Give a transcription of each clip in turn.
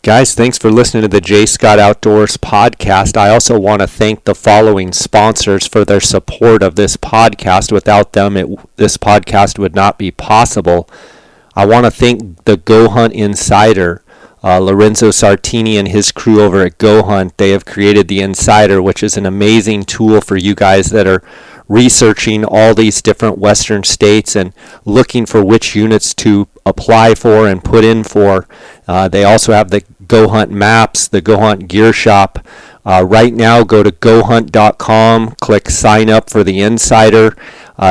Guys, thanks for listening to the J. Scott Outdoors podcast. I also want to thank the following sponsors for their support of this podcast. Without them, this podcast would not be possible. I want to thank the Go Hunt Insider, Lorenzo Sartini and his crew over at Go Hunt. They have created the Insider, which is an amazing tool for you guys that are researching all these different western states and looking for which units to apply for and put in for. They also have the Go Hunt maps, the Go Hunt gear shop. Right now, go to gohunt.com, click sign up for the Insider.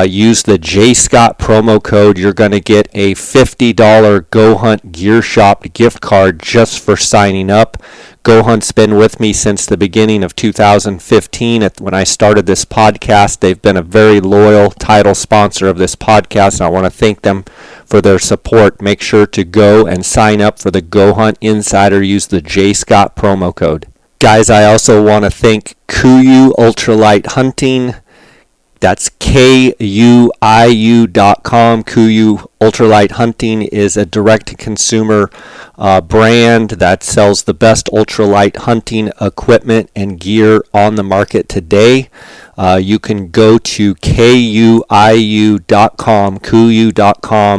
Use the J. Scott promo code. You're going to get a $50 Go Hunt gear shop gift card just for signing up. Go Hunt's been with me since the beginning of 2015. When I started this podcast, they've been a very loyal title sponsor of this podcast, and I want to thank them for their support. Make sure to go and sign up for the Go Hunt Insider. Use the J. Scott promo code. Guys, I also want to thank KUIU Ultralight Hunting. That's KUIU.com. KUIU Ultralight Hunting is a direct-to-consumer brand that sells the best ultralight hunting equipment and gear on the market today. You can go to KUIU.com,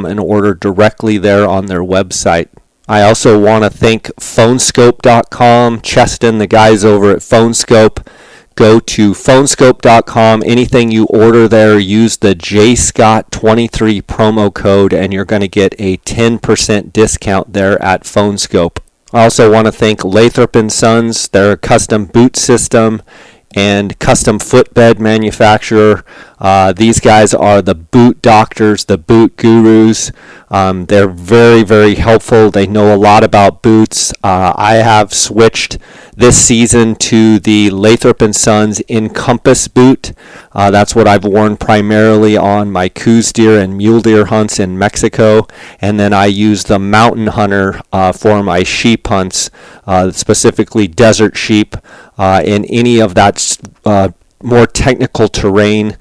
and order directly there on their website. I also want to thank phonescope.com. Cheston, the guys over at Phonescope. Go to phonescope.com. Anything you order there, use the JScott23 promo code, and you're going to get a 10% discount there at Phonescope. I also want to thank Lathrop & Sons. They're a custom boot system and custom footbed manufacturer. These guys are the boot doctors, the boot gurus. They're very, very helpful. They know a lot about boots. I have switched this season to the Lathrop & Sons Encompass boot. That's what I've worn primarily on my Coues deer and mule deer hunts in Mexico. And then I use the Mountain Hunter for my sheep hunts, specifically desert sheep. In any of that more technical terrain,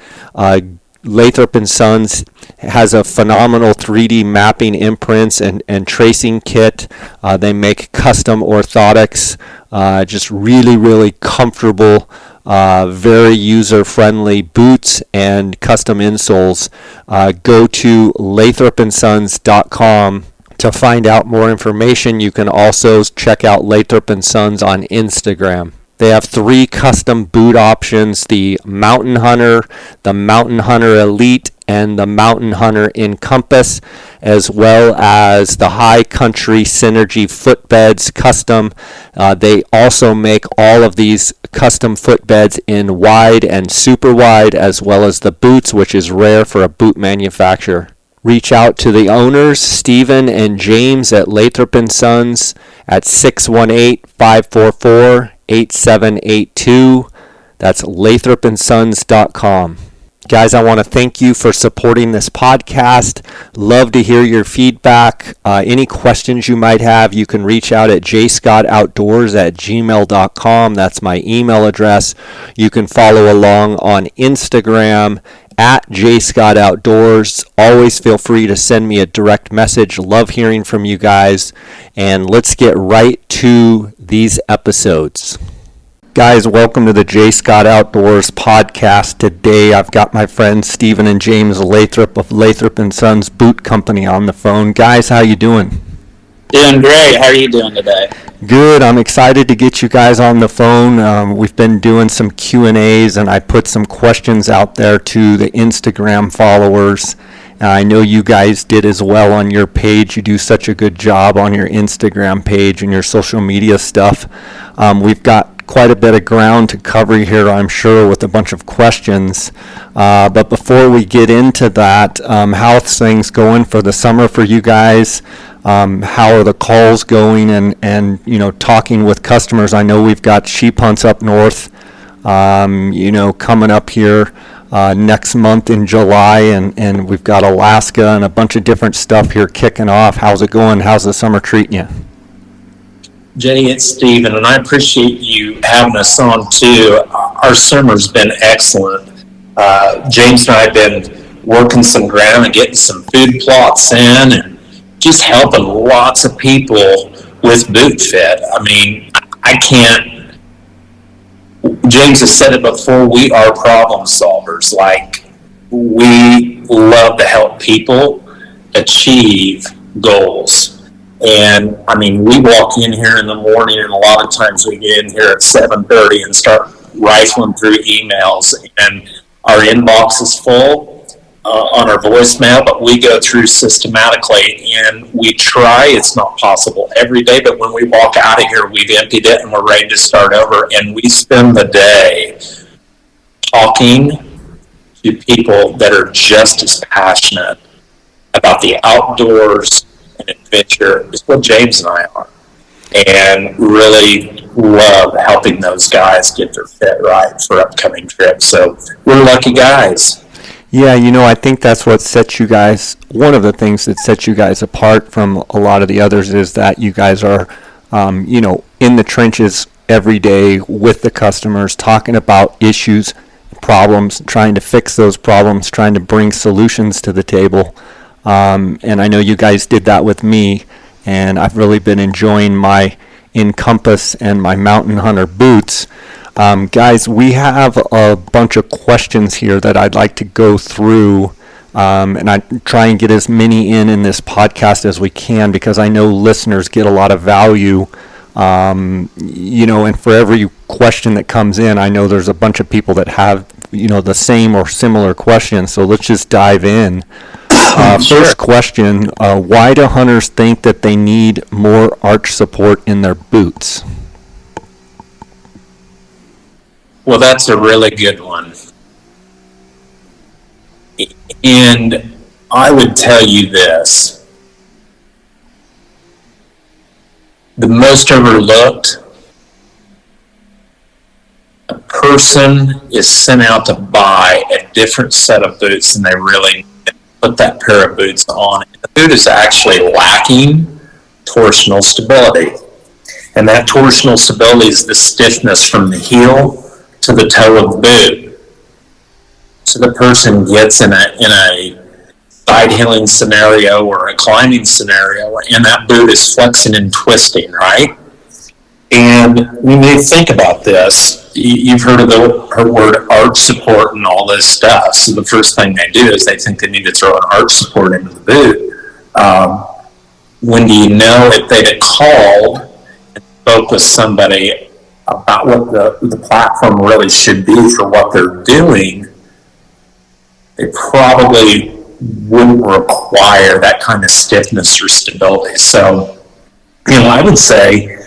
Lathrop & Sons has a phenomenal 3D mapping imprints and tracing kit. They make custom orthotics, just really, really comfortable, very user-friendly boots and custom insoles. Go to lathropsons.com to find out more information. You can also check out Lathrop & Sons on Instagram. They have 3 custom boot options: the Mountain Hunter, the Mountain Hunter Elite, and the Mountain Hunter Encompass, as well as the High Country Synergy footbeds custom. They also make all of these custom footbeds in wide and super wide, as well as the boots, which is rare for a boot manufacturer. Reach out to the owners, Stephen and James at Lathrop & Sons at 618-544-8782. That's lathropsons.com. Guys, I want to thank you for supporting this podcast. Love to hear your feedback. Any questions you might have, you can reach out at jscottoutdoors@gmail.com. That's my email address. You can follow along on Instagram at jscottoutdoors. Always feel free to send me a direct message. Love hearing from you guys. And let's get right to these episodes. Guys, welcome to the J. Scott Outdoors podcast. Today I've got my friends Stephen and James Lathrop of Lathrop & Sons Boot Company on the phone. Guys, how you doing? Doing great. How are you doing today? Good. I'm excited to get you guys on the phone. We've been doing some Q&As, and I put some questions out there to the Instagram followers. I know you guys did as well on your page. You do such a good job on your Instagram page and your social media stuff. We've got quite a bit of ground to cover here, I'm sure, with a bunch of questions. But before we get into that, how's things going for the summer for you guys? How are the calls going and talking with customers? I know we've got sheep hunts up north, coming up here next month in July, and we've got Alaska and a bunch of different stuff here kicking off. How's it going? How's the summer treating you? Jay, it's Steven, and I appreciate you having us on too. Our summer's been excellent. James and I have been working some ground and getting some food plots in and just helping lots of people with boot fit. I mean, I can't. James has said it before. We are problem solvers. Like, we love to help people achieve goals. And I mean, we walk in here in the morning, and a lot of times we get in here at 7:30 and start rifling through emails, and our inbox is full on our voicemail, but we go through systematically, and we try. It's not possible every day, but when we walk out of here, we've emptied it and we're ready to start over. And we spend the day talking to people that are just as passionate about the outdoors and adventure as what James and I are, and really love helping those guys get their fit right for upcoming trips. So we're lucky guys. Yeah, I think that's what sets you guys, one of the things that sets you guys apart from a lot of the others is that you guys are, in the trenches every day with the customers, talking about issues, problems, trying to fix those problems, trying to bring solutions to the table. And I know you guys did that with me, and I've really been enjoying my Encompass and my Mountain Hunter boots. Guys, we have a bunch of questions here that I'd like to go through, and I try and get as many in this podcast as we can, because I know listeners get a lot of value, and for every question that comes in, I know there's a bunch of people that have, the same or similar questions, so let's just dive in. First question, why do hunters think that they need more arch support in their boots? Well, that's a really good one. And I would tell you this. The most overlooked, a person is sent out to buy a different set of boots than they really need to put that pair of boots on. The boot is actually lacking torsional stability. And that torsional stability is the stiffness from the heel to the toe of the boot. So the person gets in a side hilling scenario or a climbing scenario, and that boot is flexing and twisting, right? And when you think about this, you've heard of the word arch support and all this stuff. So the first thing they do is they think they need to throw an arch support into the boot. When do you know if they'd have called and spoke with somebody about what the platform really should be for what they're doing, they probably wouldn't require that kind of stiffness or stability. So, I would say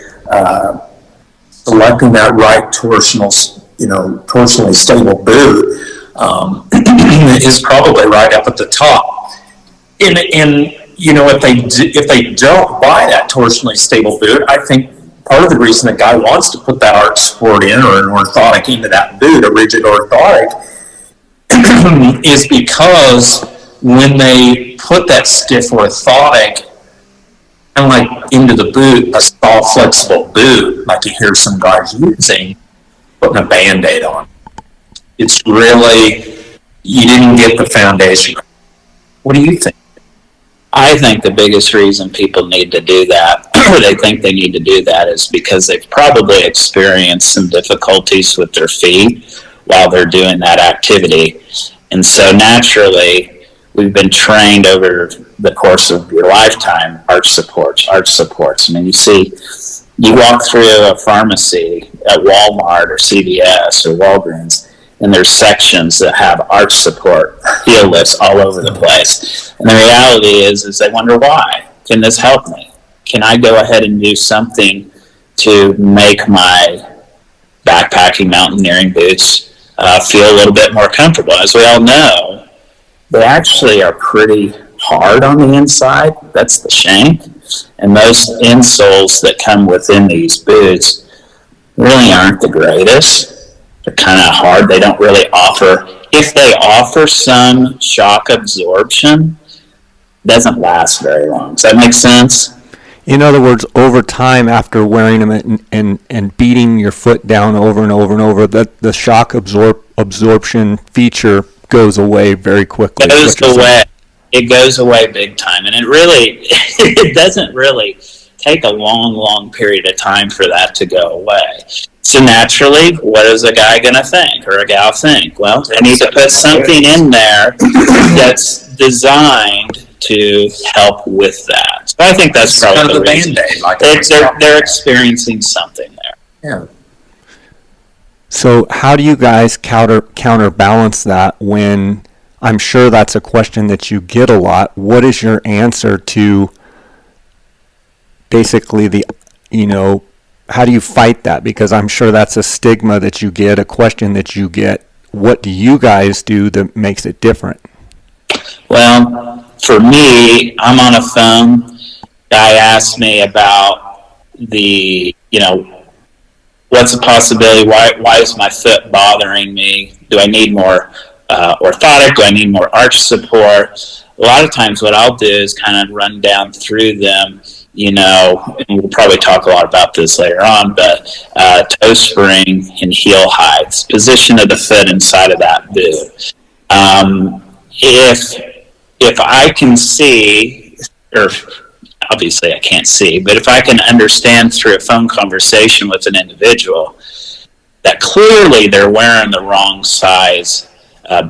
selecting that right torsionally stable boot is probably right up at the top. And if they don't buy that torsionally stable boot, I think part of the reason the guy wants to put that arch support in, or an orthotic into that boot, a rigid orthotic, is because when they put that stiff orthotic kind of like into the boot, a soft flexible boot, like you hear some guys using, putting a Band-Aid on, it's really, you didn't get the foundation. What do you think? I think the biggest reason people need to do that, or they think they need to do that, is because they've probably experienced some difficulties with their feet while they're doing that activity. And so naturally, we've been trained over the course of your lifetime, arch supports. I mean, you walk through a pharmacy at Walmart or CVS or Walgreens, and there's sections that have arch support, heel lifts all over the place. And the reality is they wonder why. Can this help me? Can I go ahead and do something to make my backpacking mountaineering boots feel a little bit more comfortable? As we all know, they actually are pretty hard on the inside. That's the shank. And those insoles that come within these boots really aren't the greatest. They're kind of hard. They don't really offer, if they offer some shock absorption, it doesn't last very long. Does that make sense? In other words, over time, after wearing them and beating your foot down over and over and over, that the shock absorption feature goes away very quickly. It goes away big time, and it doesn't really take a long, long period of time for that to go away. So naturally, what is a guy going to think or a gal think? Well, they need to put something in there that's designed to help with that. So I think that's It's probably kind of the the reason. Band-Aid. Like They're experiencing something there. yeah. So how do you guys counterbalance that when, I'm sure that's a question that you get a lot, what is your answer to basically how do you fight that? Because I'm sure that's a stigma that you get, a question that you get. What do you guys do that makes it different? Well, for me, I'm on a phone. Guy asked me about what's the possibility? Why is my foot bothering me? Do I need more orthotic? Do I need more arch support? A lot of times what I'll do is kind of run down through them, and we'll probably talk a lot about this later on, but toe spring and heel heights, position of the foot inside of that boot. If I can see, or obviously I can't see, but if I can understand through a phone conversation with an individual that clearly they're wearing the wrong size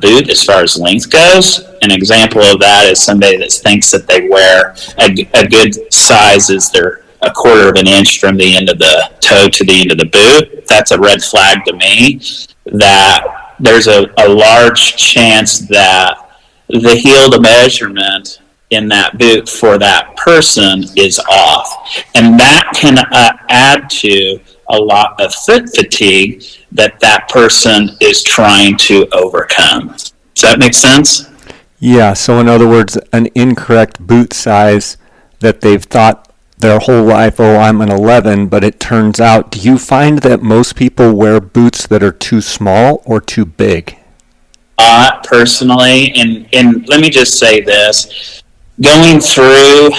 boot as far as length goes. An example of that is somebody that thinks that they wear a good size is they're a quarter of an inch from the end of the toe to the end of the boot. That's a red flag to me that there's a large chance that the heel to measurement in that boot for that person is off. And that can add to a lot of foot fatigue that person is trying to overcome. Does that make sense? Yeah, so in other words, an incorrect boot size that they've thought their whole life, oh, I'm an 11, but it turns out, do you find that most people wear boots that are too small or too big? Personally, and let me just say this, going through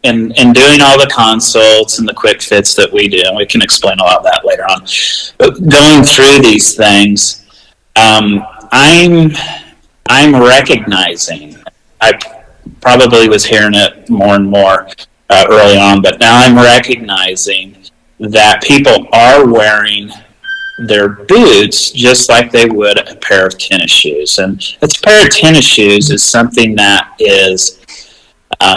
and doing all the consults and the quick fits that we do, and we can explain a lot of that later on, but going through these things, I'm recognizing, I probably was hearing it more and more early on, but now I'm recognizing that people are wearing their boots just like they would a pair of tennis shoes. And a pair of tennis shoes is something that is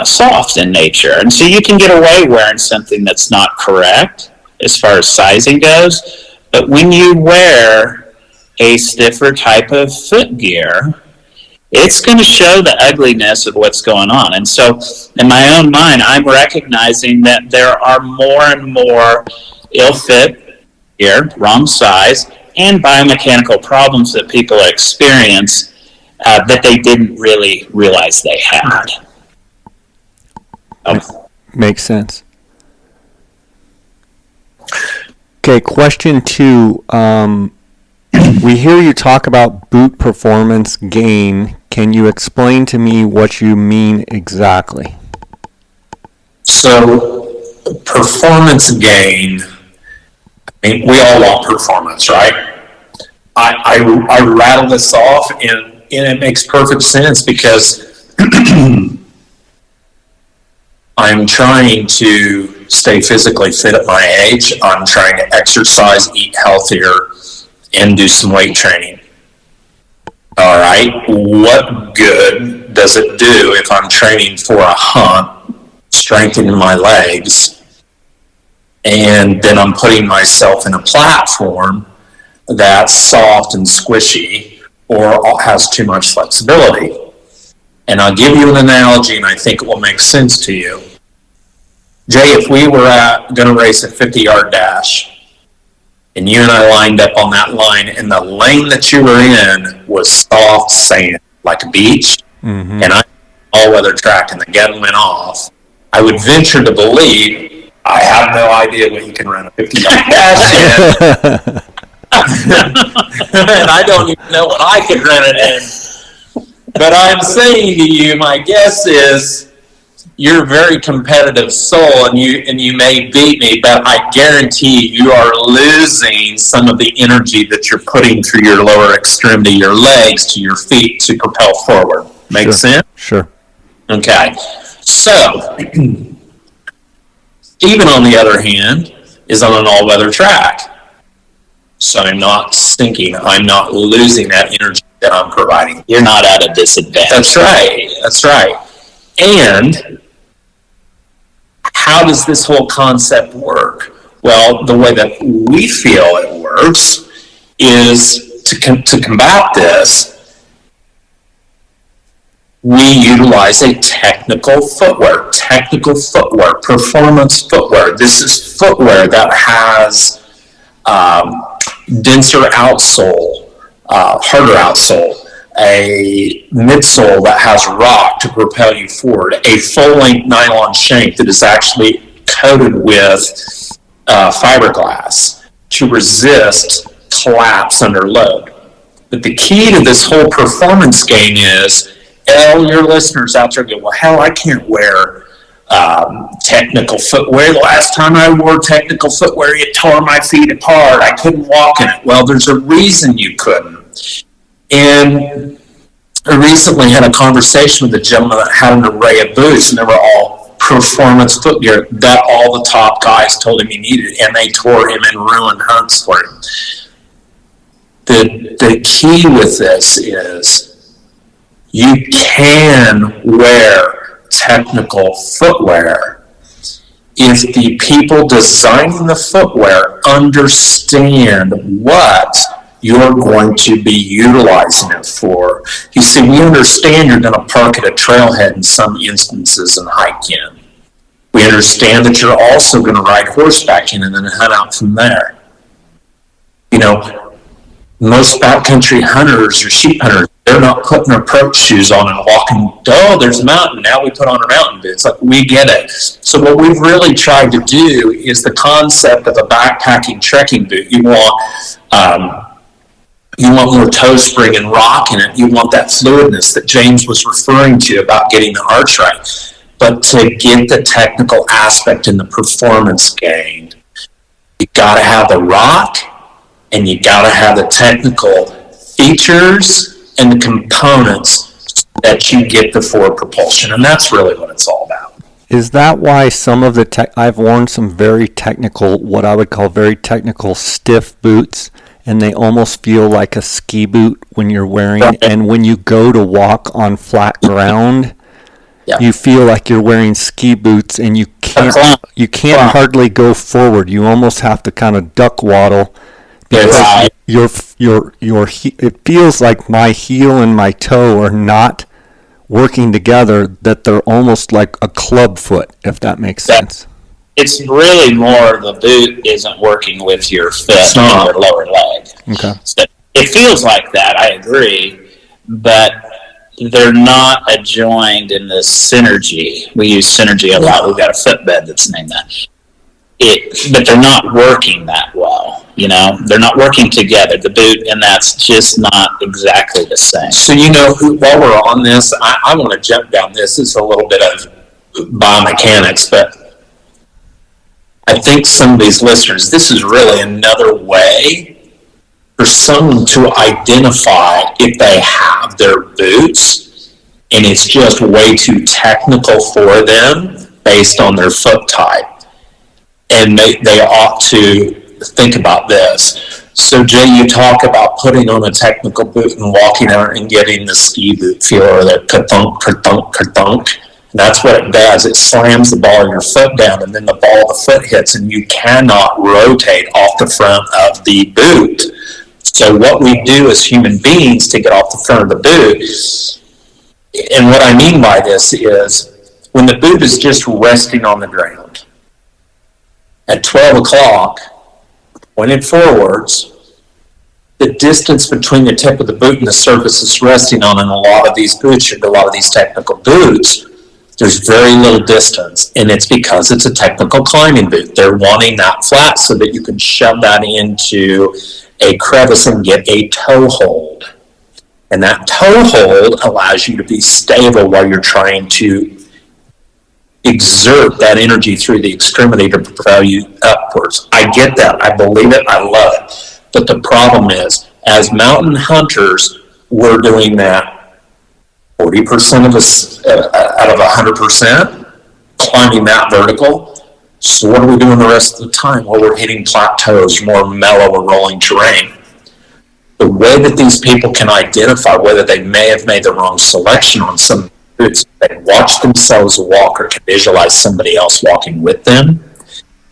soft in nature. And so you can get away wearing something that's not correct as far as sizing goes. But when you wear a stiffer type of foot gear, it's going to show the ugliness of what's going on. And so in my own mind, I'm recognizing that there are more and more ill-fit gear, wrong size, and biomechanical problems that people experience that they didn't really realize they had. Makes sense. Okay, question 2. We hear you talk about boot performance gain. Can you explain to me what you mean exactly? So, performance gain, I mean, we all want performance, right? I rattle this off, and it makes perfect sense because I'm trying to stay physically fit at my age. I'm trying to exercise, eat healthier, and do some weight training. All right, what good does it do if I'm training for a hunt, strengthening my legs, and then I'm putting myself in a platform that's soft and squishy or has too much flexibility? And I'll give you an analogy, and I think it will make sense to you. Jay, if we were going to race a 50-yard dash, and you and I lined up on that line, and the lane that you were in was soft sand, like a beach, and I all-weather track, and the gun went off, I would venture to believe I have no idea what you can run a 50-yard dash in. And I don't even know what I could run it in. But I'm saying to you, my guess is you're a very competitive soul, and you may beat me, but I guarantee you are losing some of the energy that you're putting through your lower extremity, your legs to your feet to propel forward. Make sense? Sure. Okay. So Even on the other hand, is on an all-weather track. So I'm not sinking. I'm not losing that energy that I'm providing. You're not at a disadvantage. That's right. That's right. And how does this whole concept work? Well, the way that we feel it works is to combat this, we utilize a technical footwear, performance footwear. This is footwear that has denser outsole, harder outsole, a midsole that has rock to propel you forward, a full-length nylon shank that is actually coated with fiberglass to resist collapse under load. But the key to this whole performance game is, all your listeners out there go, well, hell, I can't wear technical footwear. The last time I wore technical footwear, it tore my feet apart. I couldn't walk in it. Well, there's a reason you couldn't. And I recently had a conversation with a gentleman that had an array of boots, and they were all performance footwear that all the top guys told him he needed, and they tore him and ruined hunts for him. The key with this is you can wear technical footwear if the people designing the footwear understand what you're going to be utilizing it for. You see, we understand you're going to park at a trailhead in some instances and hike in. We understand that you're also going to ride horseback in and then hunt out from there. You know, most backcountry hunters or sheep hunters, they're not putting approach shoes on and walking, oh, there's a mountain, now we put on our mountain boots. Like, we get it. So what we've really tried to do is the concept of a backpacking trekking boot. You want more toe spring and rock in it. You want that fluidness that James was referring to about getting the arch right. But to get the technical aspect and the performance gained, you got to have the rock, and you got to have the technical features and the components that you get the forward propulsion. And that's really what it's all about. Is that why some of the I've worn some very technical, what I would call very technical stiff boots, and they almost feel like a ski boot when you're wearing, and when you go to walk on flat ground, you feel like you're wearing ski boots, and you can't hardly go forward. You almost have to kind of duck waddle, because it feels like my heel and my toe are not working together, that they're almost like a club foot, if that makes sense. It's really more the boot isn't working with your foot and your lower leg. Okay. So it feels like that, I agree, but they're not adjoined in the synergy. We use synergy a lot. We've got a footbed that's named that. But they're not working that well. You know, they're not working together, the boot, and that's just not exactly the same. So, you know, while we're on this, I want to jump down this. It's a little bit of biomechanics, but I think some of these listeners, this is really another way for someone to identify if they have their boots and it's just way too technical for them based on their foot type. And they ought to think about this. So, Jay, you talk about putting on a technical boot and walking out and getting the ski boot feel, or the ka-thunk, ka-thunk, ka-thunk. And that's what it does. It slams the ball of your foot down, and then the ball of the foot hits, and you cannot rotate off the front of the boot. So what we do as human beings to get off the front of the boot, and what I mean by this is when the boot is just resting on the ground at 12 o'clock, pointed forwards, the distance between the tip of the boot and the surface it's resting on in a lot of these boots, a lot of these technical boots, there's very little distance, and it's because it's a technical climbing boot. They're wanting that flat so that you can shove that into a crevice and get a toe hold. And that toe hold allows you to be stable while you're trying to exert that energy through the extremity to propel you upwards. I get that. I believe it. I love it. But the problem is, as mountain hunters, we're doing that 40% of us out of 100%, climbing that vertical. So what are we doing the rest of the time? Well, we're hitting plateaus, more mellow or rolling terrain. The way that these people can identify whether they may have made the wrong selection on some boots, they watch themselves walk or can visualize somebody else walking with them.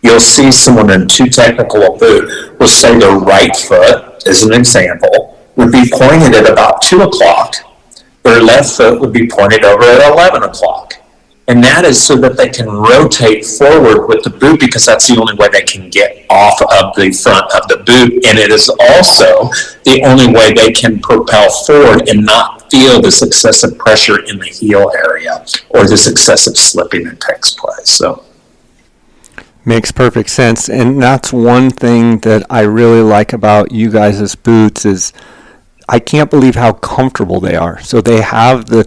You'll see someone in too technical a boot will say their right foot, as an example, would be pointed at about 2 o'clock. Their left foot would be pointed over at 11 o'clock. And that is so that they can rotate forward with the boot, because that's the only way they can get off of the front of the boot. And it is also the only way they can propel forward and not feel this excessive pressure in the heel area or this excessive slipping that takes place. So Makes perfect sense. And that's one thing that I really like about you guys' boots is I can't believe how comfortable they are. So they have the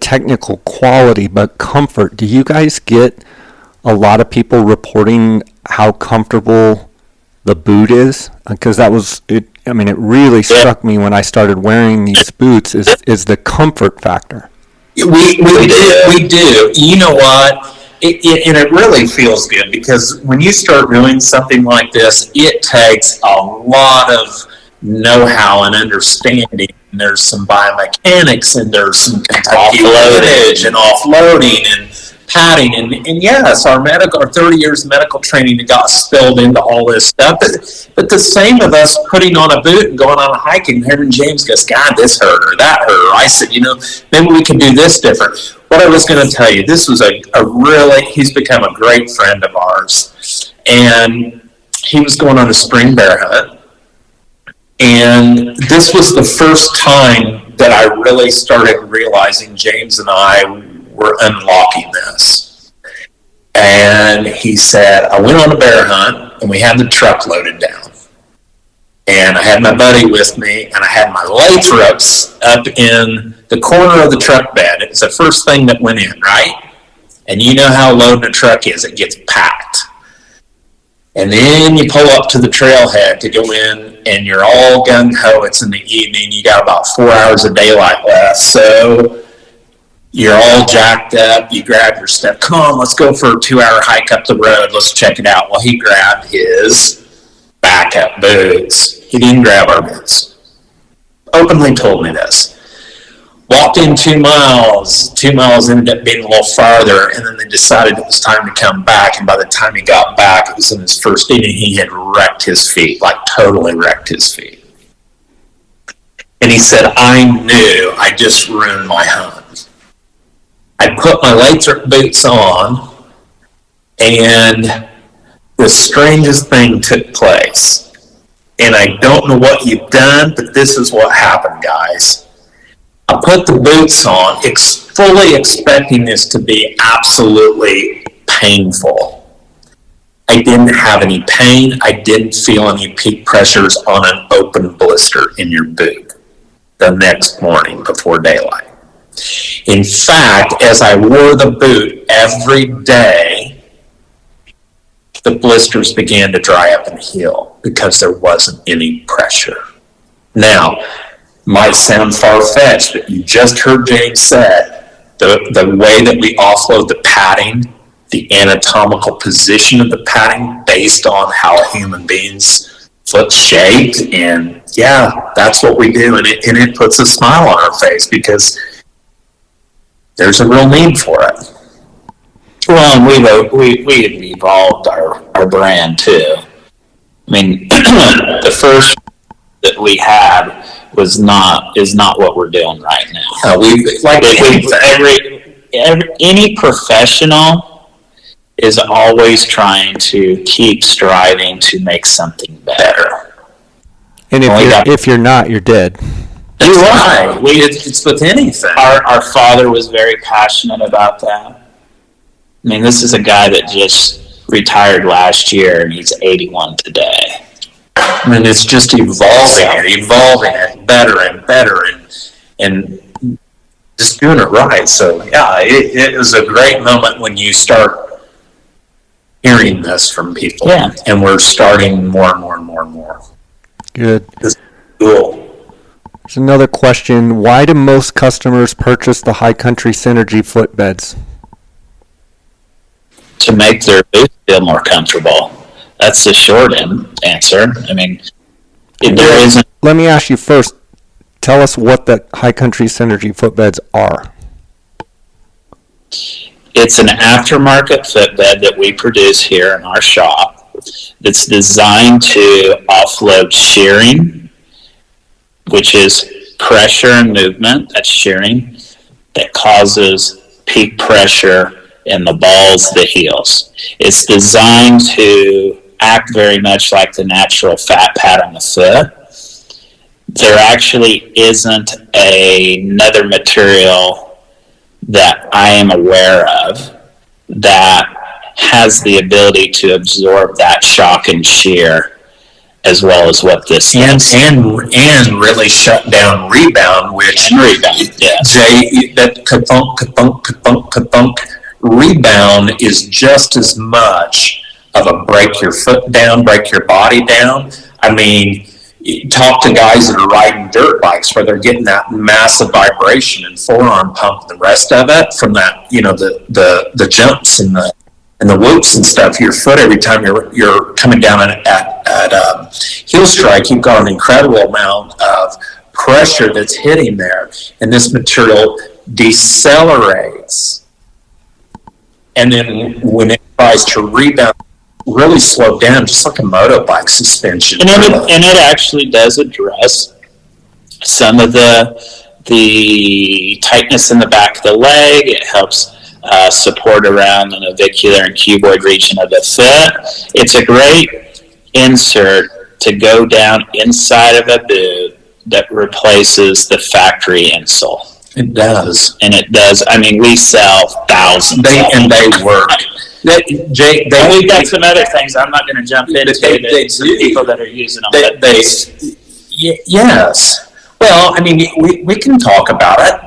technical quality, but comfort. Do you guys get a lot of people reporting how comfortable the boot is? Because that was it. I mean, it really struck me when I started wearing these boots is the comfort factor. we do. You know what? And it really feels good, because when you start doing something like this, it takes a lot of know-how and understanding. And there's some biomechanics, and there's some Kentucky footage and offloading and padding. And yes, our 30 years of medical training got spilled into all this stuff. But the same of us putting on a boot and going on a hike, and hearing James goes, God, this hurt or that hurt. Or I said, maybe we can do this different. What I was going to tell you, this was he's become a great friend of ours. And he was going on a spring bear hunt. And this was the first time that I really started realizing James and I were unlocking this. And he said, I went on a bear hunt, and we had the truck loaded down. And I had my buddy with me, and I had my Lathrops up in the corner of the truck bed. It was the first thing that went in, right? And you know how loading a truck is. It gets packed. And then you pull up to the trailhead to go in, and you're all gung-ho. It's in the evening. You got about 4 hours of daylight left. So you're all jacked up. You grab your stuff. Come on, let's go for a 2-hour hike up the road. Let's check it out. Well, he grabbed his backup boots. He didn't grab our boots. Openly told me this. Walked in 2 miles. 2 miles ended up being a little farther, and then they decided it was time to come back. And by the time he got back, it was in his first evening, he had wrecked his feet, like totally wrecked his feet. And he said, I knew I just ruined my hunt. I put my Lathrop boots on, and the strangest thing took place. And I don't know what you've done, but this is what happened, guys. I put the boots on, fully expecting this to be absolutely painful. I didn't have any pain. I didn't feel any peak pressures on an open blister in your boot the next morning before daylight. In fact, as I wore the boot every day, the blisters began to dry up and heal because there wasn't any pressure. Now, might sound far-fetched, but you just heard James said the way that we offload the padding, the anatomical position of the padding based on how a human being's foot's shaped, and yeah, that's what we do, and it puts a smile on our face because there's a real need for it. Well, and we've evolved our brand too. I mean, the first that we had is not what we're doing right now. Any professional is always trying to keep striving to make something better. And if you're not, you're dead. You're right. It's with anything. Our father was very passionate about that. I mean, this is a guy that just retired last year, and he's 81 today. And it's just evolving it better and better, and just doing it right. So yeah, it was a great moment when you start hearing this from people. Yeah. And we're starting more and more and more and more. Good. This is cool. There's another question. Why do most customers purchase the High Country Synergy footbeds? to make their boots feel more comfortable. That's the short answer. I mean, there isn't. Let me ask you first. Tell us what the High Country Synergy footbeds are. It's an aftermarket footbed that we produce here in our shop that's designed to offload shearing, which is pressure and movement. That's shearing that causes peak pressure in the balls, the heels. It's designed to act very much like the natural fat pad on the foot. There actually isn't another material that I am aware of that has the ability to absorb that shock and shear as well as what this does. And really shut down rebound, which yes. Jay, that ka-thunk rebound is just as much of a break your foot down, break your body down. I mean, talk to guys that are riding dirt bikes where they're getting that massive vibration and forearm pump and the rest of it from that, the jumps and the whoops and stuff. Your foot, every time you're coming down at heel strike, you've got an incredible amount of pressure that's hitting there, and this material decelerates. And then when it tries to rebound, really slow down, just like a motorbike suspension. And it actually does address some of the tightness in the back of the leg. It helps support around the navicular and cuboid region of the foot. It's a great insert to go down inside of a boot that replaces the factory insole. It does. And it does. I mean, we sell thousands. They work. Jay, we've got some other things I'm not going to jump into. There's people that are using them. Yes. Well, I mean, we can talk about it.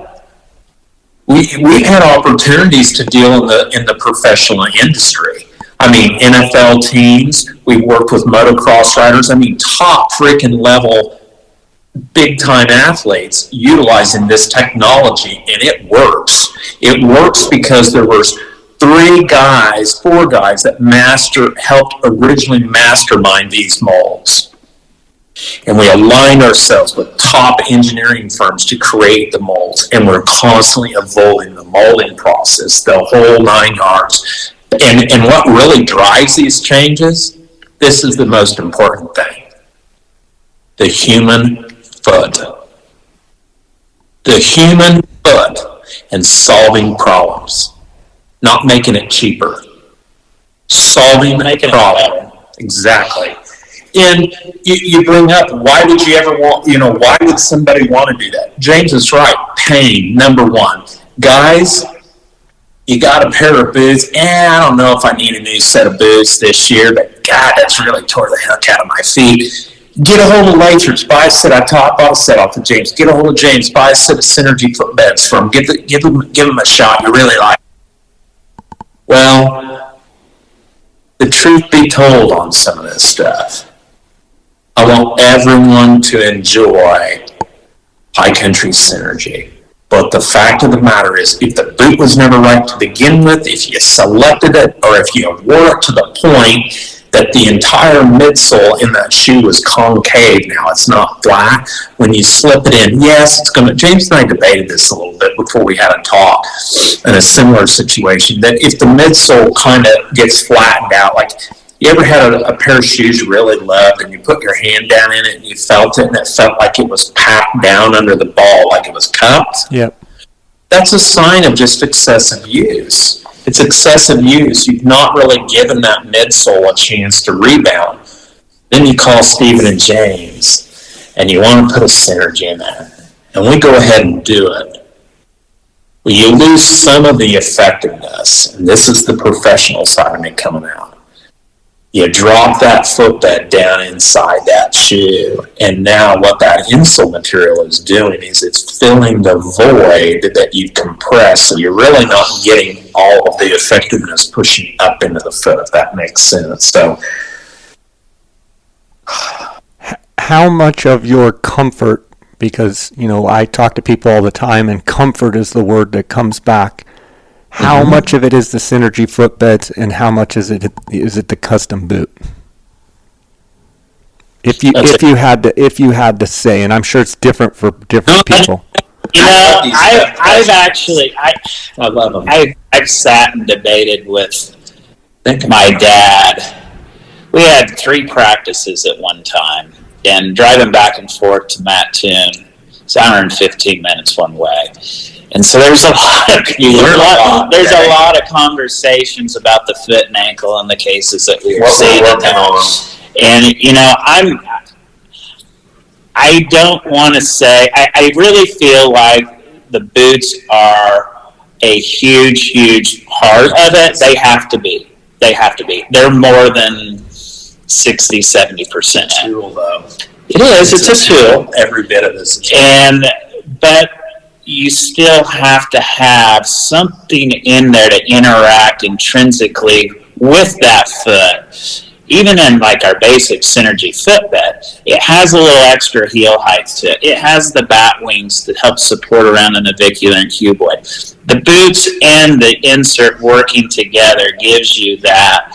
We've had opportunities to deal in the professional industry. I mean, NFL teams. We've worked with motocross riders. I mean, top freaking level, big time athletes utilizing this technology, and it works. It works because there was 4 guys that helped originally mastermind these molds. And we aligned ourselves with top engineering firms to create the molds. And we're constantly evolving the molding process, the whole 9 yards. And what really drives these changes, this is the most important thing. The human foot. The human foot and solving problems. Not making it cheaper. Solving the problem. Exactly. And you bring up, why would you ever want, why would somebody want to do that? James is right. Pain, number one. Guys, you got a pair of boots. I don't know if I need a new set of boots this year, but God, that's really tore the heck out of my feet. Get a hold of Lathrop. Buy a set. I bought a set off of James. Get a hold of James. Buy a set of Synergy footbeds from him. Give him a shot. You really like it. Well, the truth be told on some of this stuff, I want everyone to enjoy High Country Synergy. But the fact of the matter is, if the boot was never right to begin with, if you selected it, or if you wore it to the point that the entire midsole in that shoe was concave, now it's not flat, when you slip it in, yes, it's going to, James and I debated this a little bit before we had a talk in a similar situation, that if the midsole kind of gets flattened out, like you ever had a pair of shoes you really loved and you put your hand down in it and you felt it and it felt like it was packed down under the ball, like it was cupped? Yep. That's a sign of just excessive use. It's excessive use. You've not really given that midsole a chance to rebound. Then you call Stephen and James and you want to put a Synergy in there. And we go ahead and do it. Well, you lose some of the effectiveness. And this is the professional side of me coming out. You drop that footbed down inside that shoe, and now what that insole material is doing is it's filling the void that you've compressed, so you're really not getting all of the effectiveness pushing up into the foot, if that makes sense. So, how much of your comfort, because, I talk to people all the time, and comfort is the word that comes back, How much of it is the Synergy footbeds, and how much is it the custom boot? If you had to say, and I'm sure it's different for different people. You know, I've actually I love them. I've sat and debated with my dad. We had 3 practices at one time, and driving back and forth to Mattoon, it's an hour and 15 minutes one way. And so there's a lot of conversations about the foot and ankle and the cases that we were seeing. And you know, I don't want to say, I really feel like the boots are a huge part of it. They have to be. They're more than 60-70%. Tool though. It is. It's a tool. Every bit of this. But you still have to have something in there to interact intrinsically with that foot. Even in like our basic Synergy footbed, it has a little extra heel height to it. It has the bat wings that help support around the navicular and cuboid. The boots and the insert working together gives you that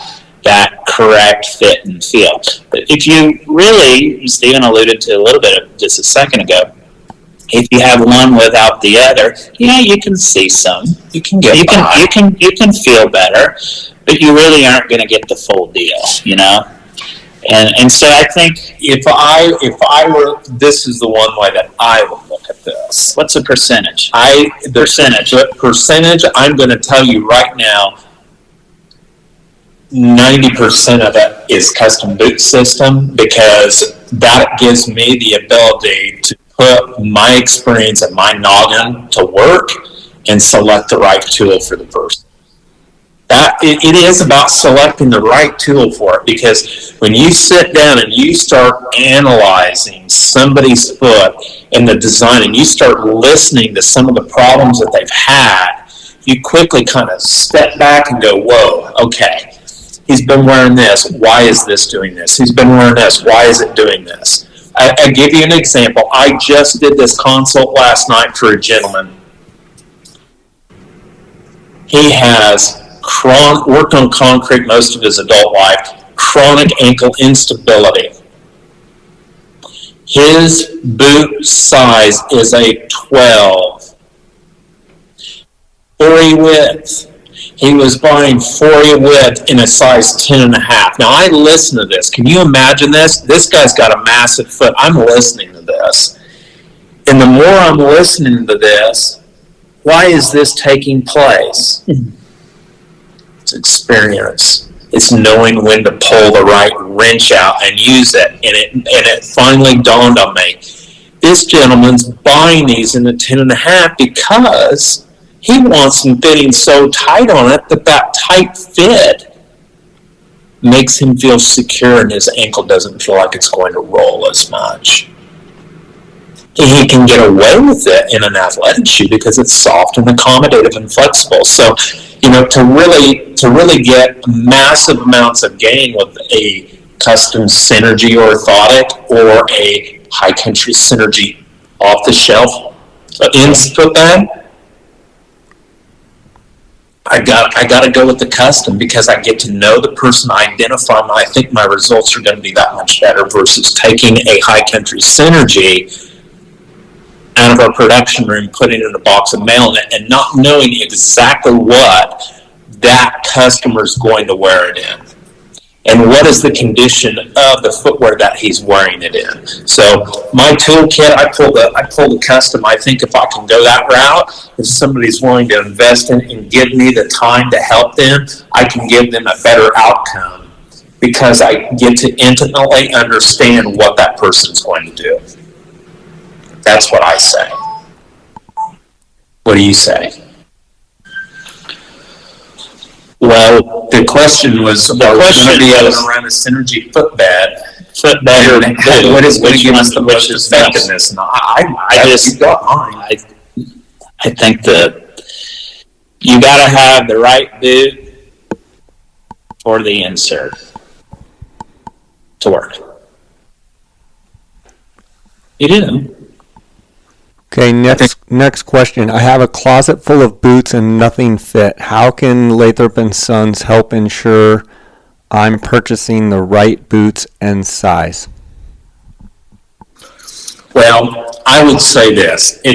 correct fit and feel. But if you really, Stephen alluded to a little bit of just a second ago, if you have one without the other, yeah, you can see some. You can feel better, but you really aren't going to get the full deal, you know. And so I think if I were, this is the one way that I would look at this. What's the percentage? The percentage, I'm going to tell you right now, 90% of it is custom boot system, because that gives me the ability to put my experience and my noggin to work and select the right tool for the person. That it is about selecting the right tool for it, because when you sit down and you start analyzing somebody's foot and the design, and you start listening to some of the problems that they've had, you quickly kind of step back and go, whoa, okay, he's been wearing this, why is this doing this? He's been wearing this, why is it doing this? I give you an example. I just did this consult last night for a gentleman. He has worked on concrete most of his adult life, chronic ankle instability. His boot size is a 12. 40 width. He was buying 40 width in a size 10.5. Now, I listen to this. Can you imagine this? This guy's got a massive foot. I'm listening to this. And the more I'm listening to this, why is this taking place? It's experience. It's knowing when to pull the right wrench out and use it. And it finally dawned on me. This gentleman's buying these in a 10.5 because he wants them fitting so tight on it that tight fit makes him feel secure, and his ankle doesn't feel like it's going to roll as much. He can get away with it in an athletic shoe because it's soft and accommodative and flexible. So, you know, to really get massive amounts of gain with a custom Synergy orthotic or a high country Synergy off the shelf foot bed, I got to go with the custom, because I get to know the person, identify them. I think my results are going to be that much better versus taking a high country Synergy out of our production room, putting it in a box and mailing it, and not knowing exactly what that customer is going to wear it in, and what is the condition of the footwear that he's wearing it in. So my toolkit, I pull the custom. I think if I can go that route, if somebody's willing to invest in and give me the time to help them, I can give them a better outcome, because I get to intimately understand what that person's going to do. That's what I say. What do you say? Well, the question was, are we going to be able to run a Synergy footbed? What is going to give us the most effectiveness? And I think you got to have the right boot for the insert to work. You do. Okay, next Next question. I have a closet full of boots and nothing fit. How can Lathrop and Sons help ensure I'm purchasing the right boots and size? Well, I would say this. Do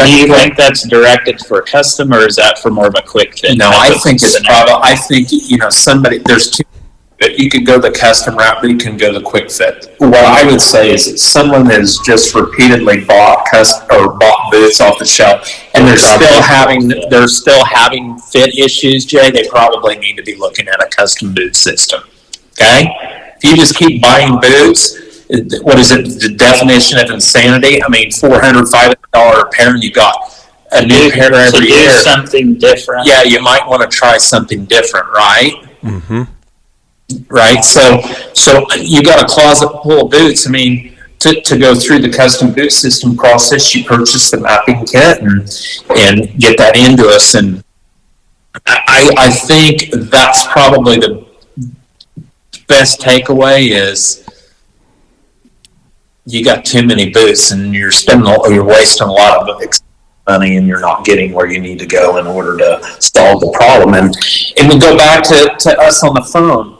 you think that's directed for a customer, or is that for more of a quick fit? No, I think it's probably, I think, somebody, there's two, you could go the custom route, but you can go the quick fit. What I would say is that someone that has just repeatedly bought boots off the shelf, and they're still having fit issues, Jay, they probably need to be looking at a custom boot system. Okay? If you just keep buying boots, what is it, the definition of insanity? I mean, $400, $500 a pair, and you got a new pair every year. Something different. Yeah, you might want to try something different, right? Mm-hmm. Right. So you got a closet full of boots. I mean, to go through the custom boot system process, you purchase the mapping kit and get that into us. And I think that's probably the best takeaway is you got too many boots and you're wasting a lot of money, and you're not getting where you need to go in order to solve the problem. And we go back to us on the phone.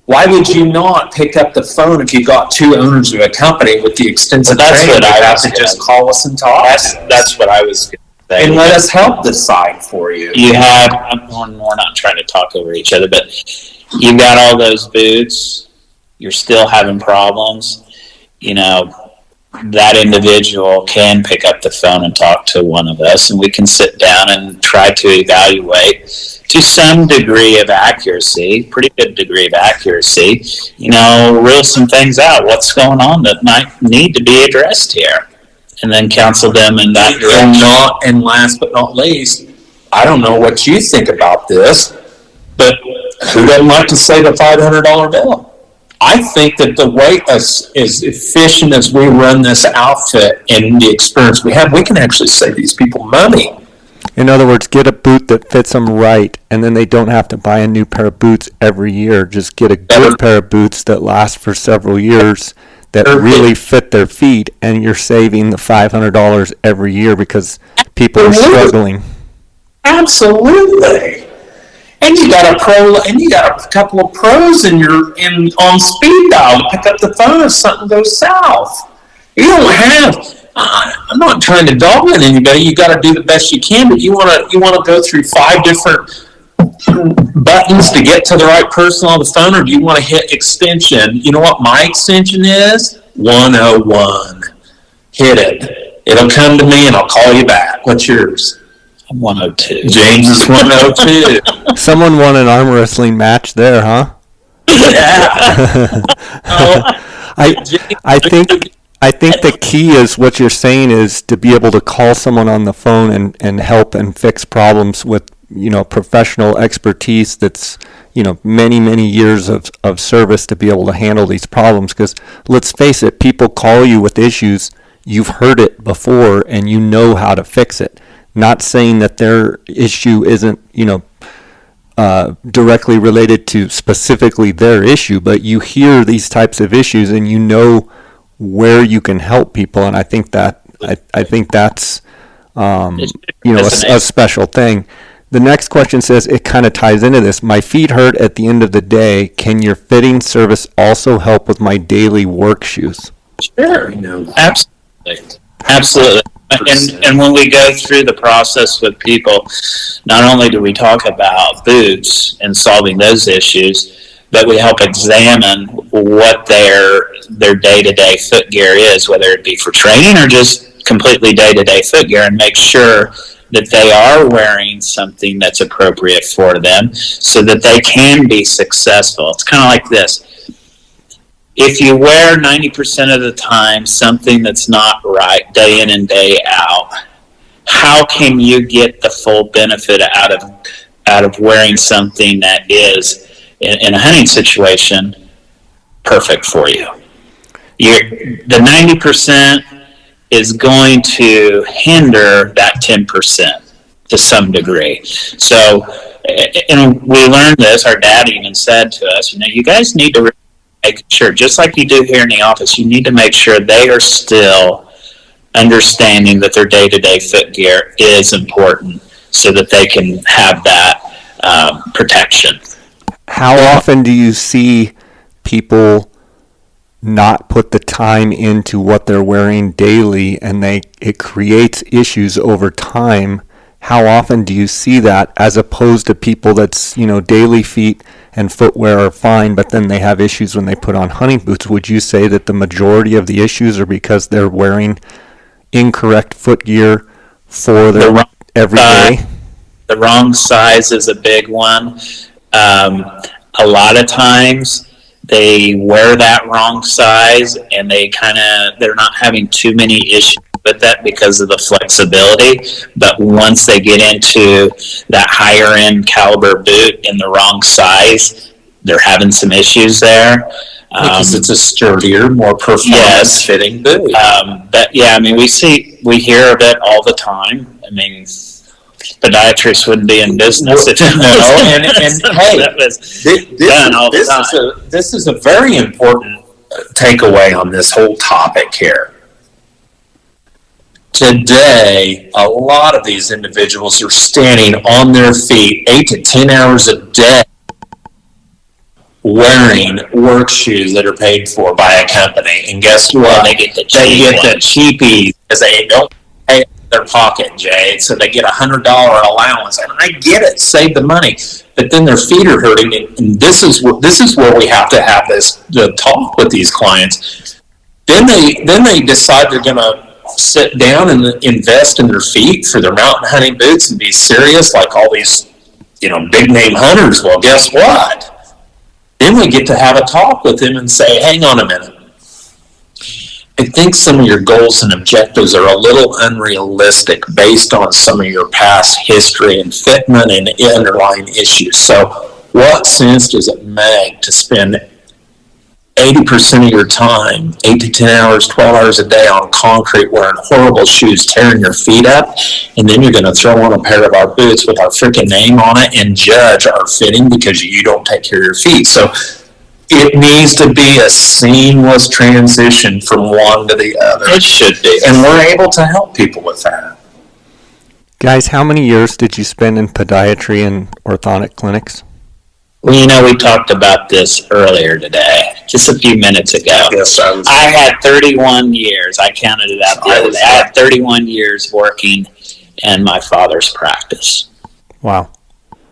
Why would you not pick up the phone if you got two owners of a company with the extensive training? You have to just call us and talk. That's what I was going to say. And let us help decide for you. We're not trying to talk over each other, but you got all those boots, you're still having problems. That individual can pick up the phone and talk to one of us, and we can sit down and try to evaluate to some degree of accuracy, pretty good degree of accuracy, rule some things out. What's going on that might need to be addressed here? And then counsel them in that direction. And last but not least, I don't know what you think about this, but who doesn't like to save a $500 bill? I think that the way as efficient as we run this outfit and the experience we have, we can actually save these people money. In other words, get a boot that fits them right, and then they don't have to buy a new pair of boots every year. Just get a good pair of boots that last for several years that really fit their feet, and you're saving the $500 every year because people are struggling. Absolutely. And you got a couple of pros on speed dial to pick up the phone if something goes south. You don't have. I'm not trying to dog on anybody. You got to do the best you can, but you want to go through 5 different buttons to get to the right person on the phone, or do you want to hit extension? You know what my extension is? 101. Hit it. It'll come to me, and I'll call you back. What's yours? 102. James is 102. Someone won an arm wrestling match there, huh? Yeah. I think the key is what you're saying is to be able to call someone on the phone and help and fix problems with professional expertise that's many years of service to be able to handle these problems. Because let's face it, people call you with issues, you've heard it before and you know how to fix it. Not saying that their issue isn't, directly related to specifically their issue, but you hear these types of issues and you know where you can help people, and I think that's a special thing. The next question says it kind of ties into this. My feet hurt at the end of the day. Can your fitting service also help with my daily work shoes? Sure, absolutely. And when we go through the process with people, not only do we talk about boots and solving those issues, but we help examine what their day-to-day foot gear is, whether it be for training or just completely day-to-day foot gear, and make sure that they are wearing something that's appropriate for them so that they can be successful. It's kind of like this. If you wear 90% of the time something that's not right day in and day out, how can you get the full benefit out of wearing something that is, in a hunting situation, perfect for you? The 90% is going to hinder that 10% to some degree. So, and we learned this, our dad even said to us, you guys need to make sure, just like you do here in the office, you need to make sure they are still understanding that their day-to-day foot gear is important so that they can have that protection. How often do you see people not put the time into what they're wearing daily, and it creates issues over time? How often do you see that, as opposed to people that's, daily feet and footwear are fine, but then they have issues when they put on hunting boots? Would you say that the majority of the issues are because they're wearing incorrect foot gear for their every day? The wrong size is a big one. A lot of times they wear that wrong size and they're not having too many issues with that because of the flexibility. But once they get into that higher end caliber boot in the wrong size, they're having some issues there. Because it's a sturdier, more performance fitting boot. But yeah, we hear of it all the time. Podiatrists wouldn't be in business if and hey, that was done all the time. This is a very important takeaway on this whole topic here. Today, a lot of these individuals are standing on their feet 8 to 10 hours a day wearing work shoes that are paid for by a company. And guess what? They get the cheapies because they don't pay their pocket, Jay. So they get $100 allowance. And I get it, save the money. But then their feet are hurting. And this is where we have to have the talk with these clients. Then they decide they're going to sit down and invest in their feet for their mountain hunting boots and be serious like all these, big name hunters. Well, guess what? Then we get to have a talk with them and say, hang on a minute. I think some of your goals and objectives are a little unrealistic based on some of your past history and fitment and underlying issues. So what sense does it make to spend 80% of your time, 8 to 10 hours, 12 hours a day on concrete wearing horrible shoes, tearing your feet up, and then you're going to throw on a pair of our boots with our freaking name on it and judge our fitting because you don't take care of your feet. So it needs to be a seamless transition from one to the other. It should be. And we're able to help people with that. Guys, how many years did you spend in podiatry and orthodontic clinics? Well, we talked about this earlier today, just a few minutes ago. Yes, I had 31 years. I counted it out the other day. I had 31 years working in my father's practice. Wow.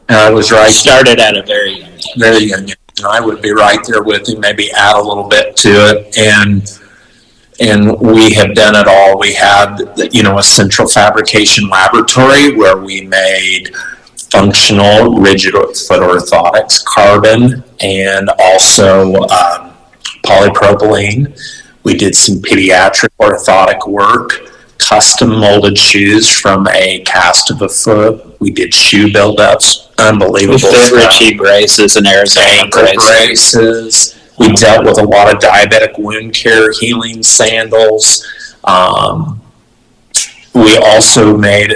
And I was right. Started at a very young age. Very young age. And I would be right there with him, maybe add a little bit to it. And we have done it all. We had, a central fabrication laboratory where we made functional rigid foot orthotics, carbon, and also polypropylene. We did some pediatric orthotic work, custom molded shoes from a cast of a foot. We did shoe buildups, unbelievable stuff. Ritchie braces and Arizona ankle braces. We dealt with a lot of diabetic wound care, healing sandals. We also made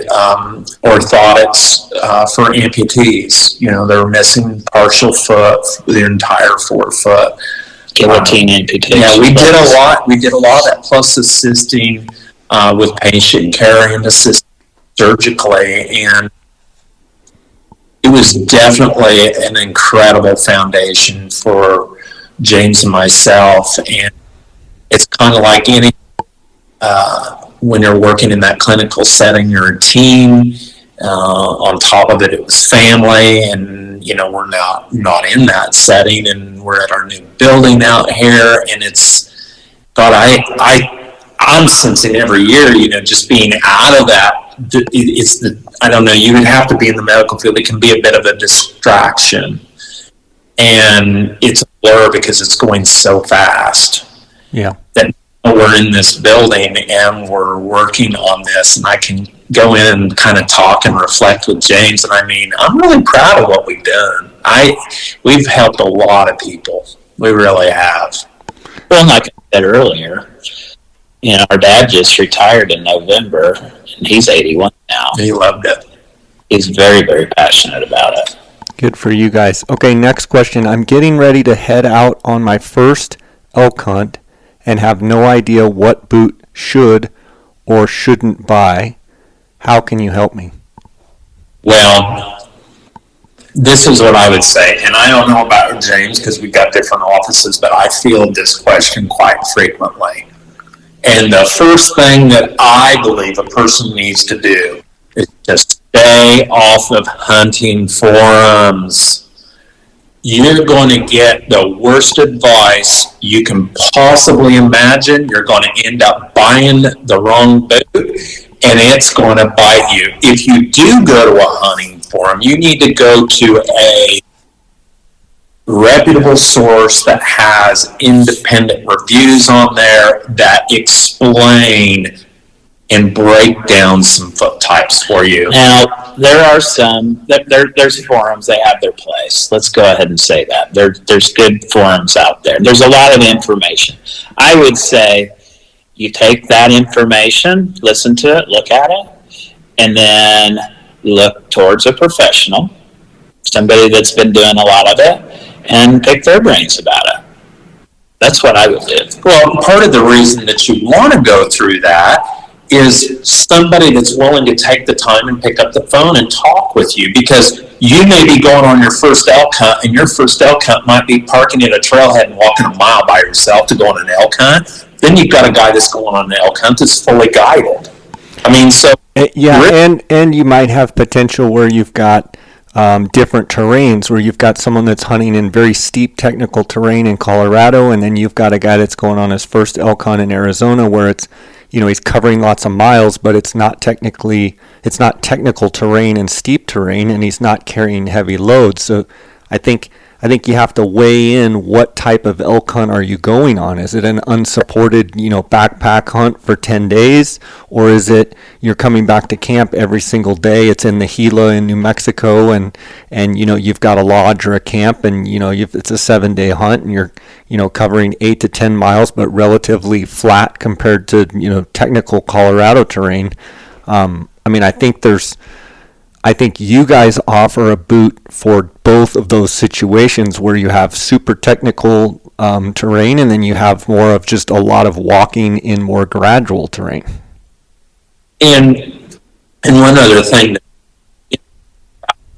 orthotics for amputees. They were missing partial foot, the entire forefoot. Guillotine amputation. Yeah, we did a lot. We did a lot of that, plus assisting with patient care and assisting surgically. And it was definitely an incredible foundation for James and myself. And it's kind of like any when you're working in that clinical setting, you're a team. On top of it, it was family, and we're not in that setting, and we're at our new building out here, and it's God. I'm sensing every year, just being out of that. I don't know. You would have to be in the medical field. It can be a bit of a distraction, and it's a blur because it's going so fast. Yeah. That we're in this building and we're working on this, and I can go in and kind of talk and reflect with James. And I'm really proud of what we've done. We've helped a lot of people. We really have. Well, like I said earlier, our dad just retired in November, and he's 81 now. He loved it. He's very, very passionate about it. Good for you guys. Okay, next question. I'm getting ready to head out on my first elk hunt and have no idea what boot should or shouldn't buy? How can you help me? Well, this is what I would say, and I don't know about James because we've got different offices, but I field this question quite frequently. And the first thing that I believe a person needs to do is to stay off of hunting forums. You're going to get the worst advice you can possibly imagine. You're going to end up buying the wrong boot, and it's going to bite you. If you do go to a hunting forum, you need to go to a reputable source that has independent reviews on there that explain and break down some foot types for you. Now, there are there's forums, they have their place. Let's go ahead and say that. There's good forums out there. There's a lot of information. I would say you take that information, listen to it, look at it, and then look towards a professional, somebody that's been doing a lot of it, and pick their brains about it. That's what I would do. Well, part of the reason that you want to go through that is somebody that's willing to take the time and pick up the phone and talk with you, because you may be going on your first elk hunt, and your first elk hunt might be parking at a trailhead and walking a mile by yourself to go on an elk hunt. Then you've got a guy that's going on an elk hunt that's fully guided. I mean, so yeah, and you might have potential where you've got different terrains, where you've got someone that's hunting in very steep technical terrain in Colorado, and then you've got a guy that's going on his first elk hunt in Arizona, where it's, he's covering lots of miles, but it's not technical terrain and steep terrain, and he's not carrying heavy loads. So I think you have to weigh in what type of elk hunt are you going on. Is it an unsupported, backpack hunt for 10 days? Or is it you're coming back to camp every single day? It's in the Gila in New Mexico, and you've got a lodge or a camp, and it's a 7-day hunt, and you're covering 8 to 10 miles, but relatively flat compared to technical Colorado terrain. I think you guys offer a boot for both of those situations, where you have super technical terrain, and then you have more of just a lot of walking in more gradual terrain. And one other thing,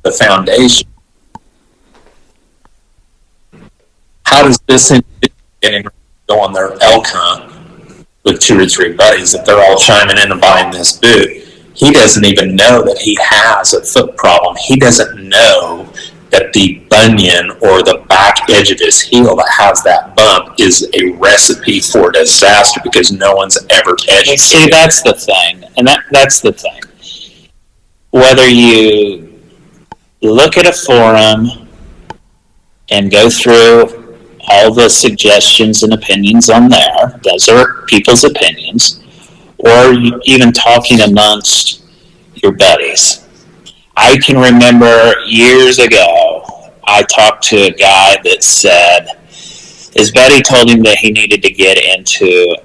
the foundation. How does this individual go on their elk hunt with 2 or 3 buddies if they're all chiming in and buying this boot? He doesn't even know that he has a foot problem. He doesn't know that the bunion or the back edge of his heel that has that bump is a recipe for disaster, because no one's ever educated. See, that's the thing. And that's the thing. Whether you look at a forum and go through all the suggestions and opinions on there, those are people's opinions, or even talking amongst your buddies. I can remember years ago, I talked to a guy that said his buddy told him that he needed to get into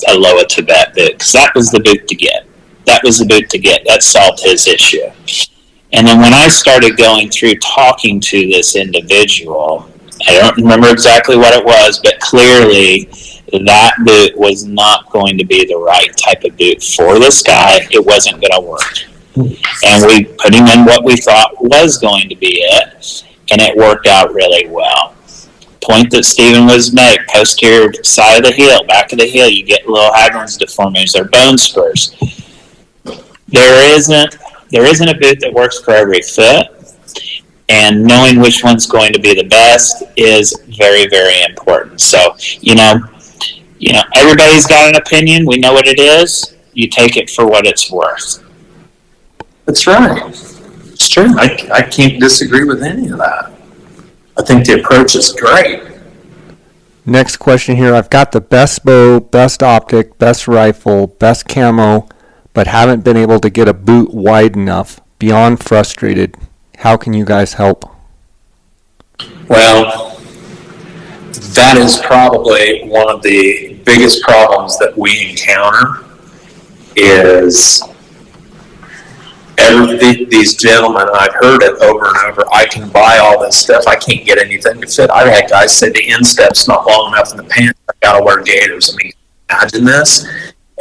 a Loa Tibet boot, because that was the boot to get. That solved his issue. And then when I started going through talking to this individual, I don't remember exactly what it was, but clearly that boot was not going to be the right type of boot for this guy. It wasn't going to work. And we put him in what we thought was going to be it, and it worked out really well. Point that Stephen was making, posterior side of the heel, back of the heel, you get little Haglund's deformities, they're bone spurs. There isn't a boot that works for every foot, and knowing which one's going to be the best is very, very important. So, everybody's got an opinion. We know what it is. You take it for what it's worth. That's right. It's true. I can't disagree with any of that. I think the approach is great. Next question here. I've got the best bow, best optic, best rifle, best camo, but haven't been able to get a boot wide enough. Beyond frustrated. How can you guys help? Well, that is probably one of the biggest problems that we encounter is these gentlemen, I've heard it over and over, I can buy all this stuff, I can't get anything to fit. I've had guys say the instep's not long enough in the pants, I've got to wear gaiters. I mean, imagine this.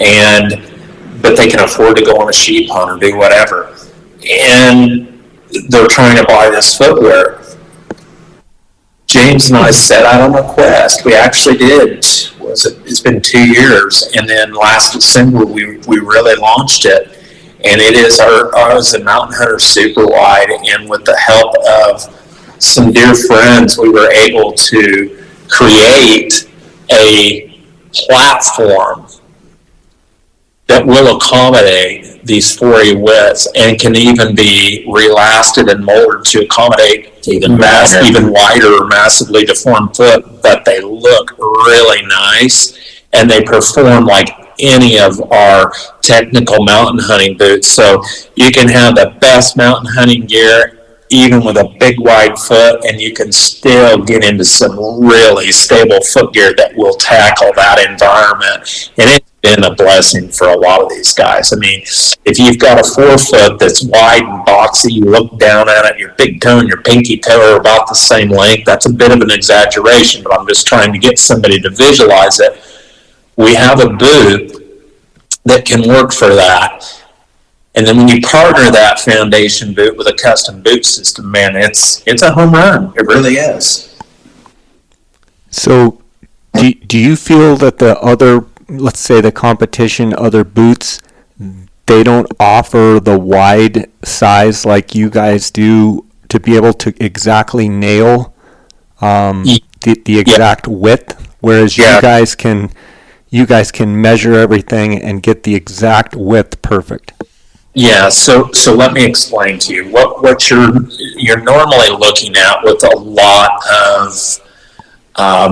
And but they can afford to go on a sheep hunt or do whatever. And they're trying to buy this footwear. James and I set out on a quest. We actually did. It's been 2 years, and then last December we really launched it. And it is ours, the Mountain Hunter Super Wide, and with the help of some dear friends, we were able to create a platform that will accommodate these 4E widths and can even be relasted and molded to accommodate even wider, massively deformed foot, but they look really nice and they perform like any of our technical mountain hunting boots. So you can have the best mountain hunting gear even with a big wide foot, and you can still get into some really stable foot gear that will tackle that environment. And it's been a blessing for a lot of these guys. I mean, if you've got a 4-foot that's wide and boxy, you look down at it, your big toe and your pinky toe are about the same length. That's a bit of an exaggeration, but I'm just trying to get somebody to visualize it. We have a boot that can work for that. And then when you partner that foundation boot with a custom boot system, man, it's a home run. It really is. So do you feel that the other, let's say the competition, other boots, they don't offer the wide size like you guys do to be able to exactly nail the exact width, whereas you guys can measure everything and get the exact width perfect? Yeah, so let me explain to you what you're normally looking at with a lot of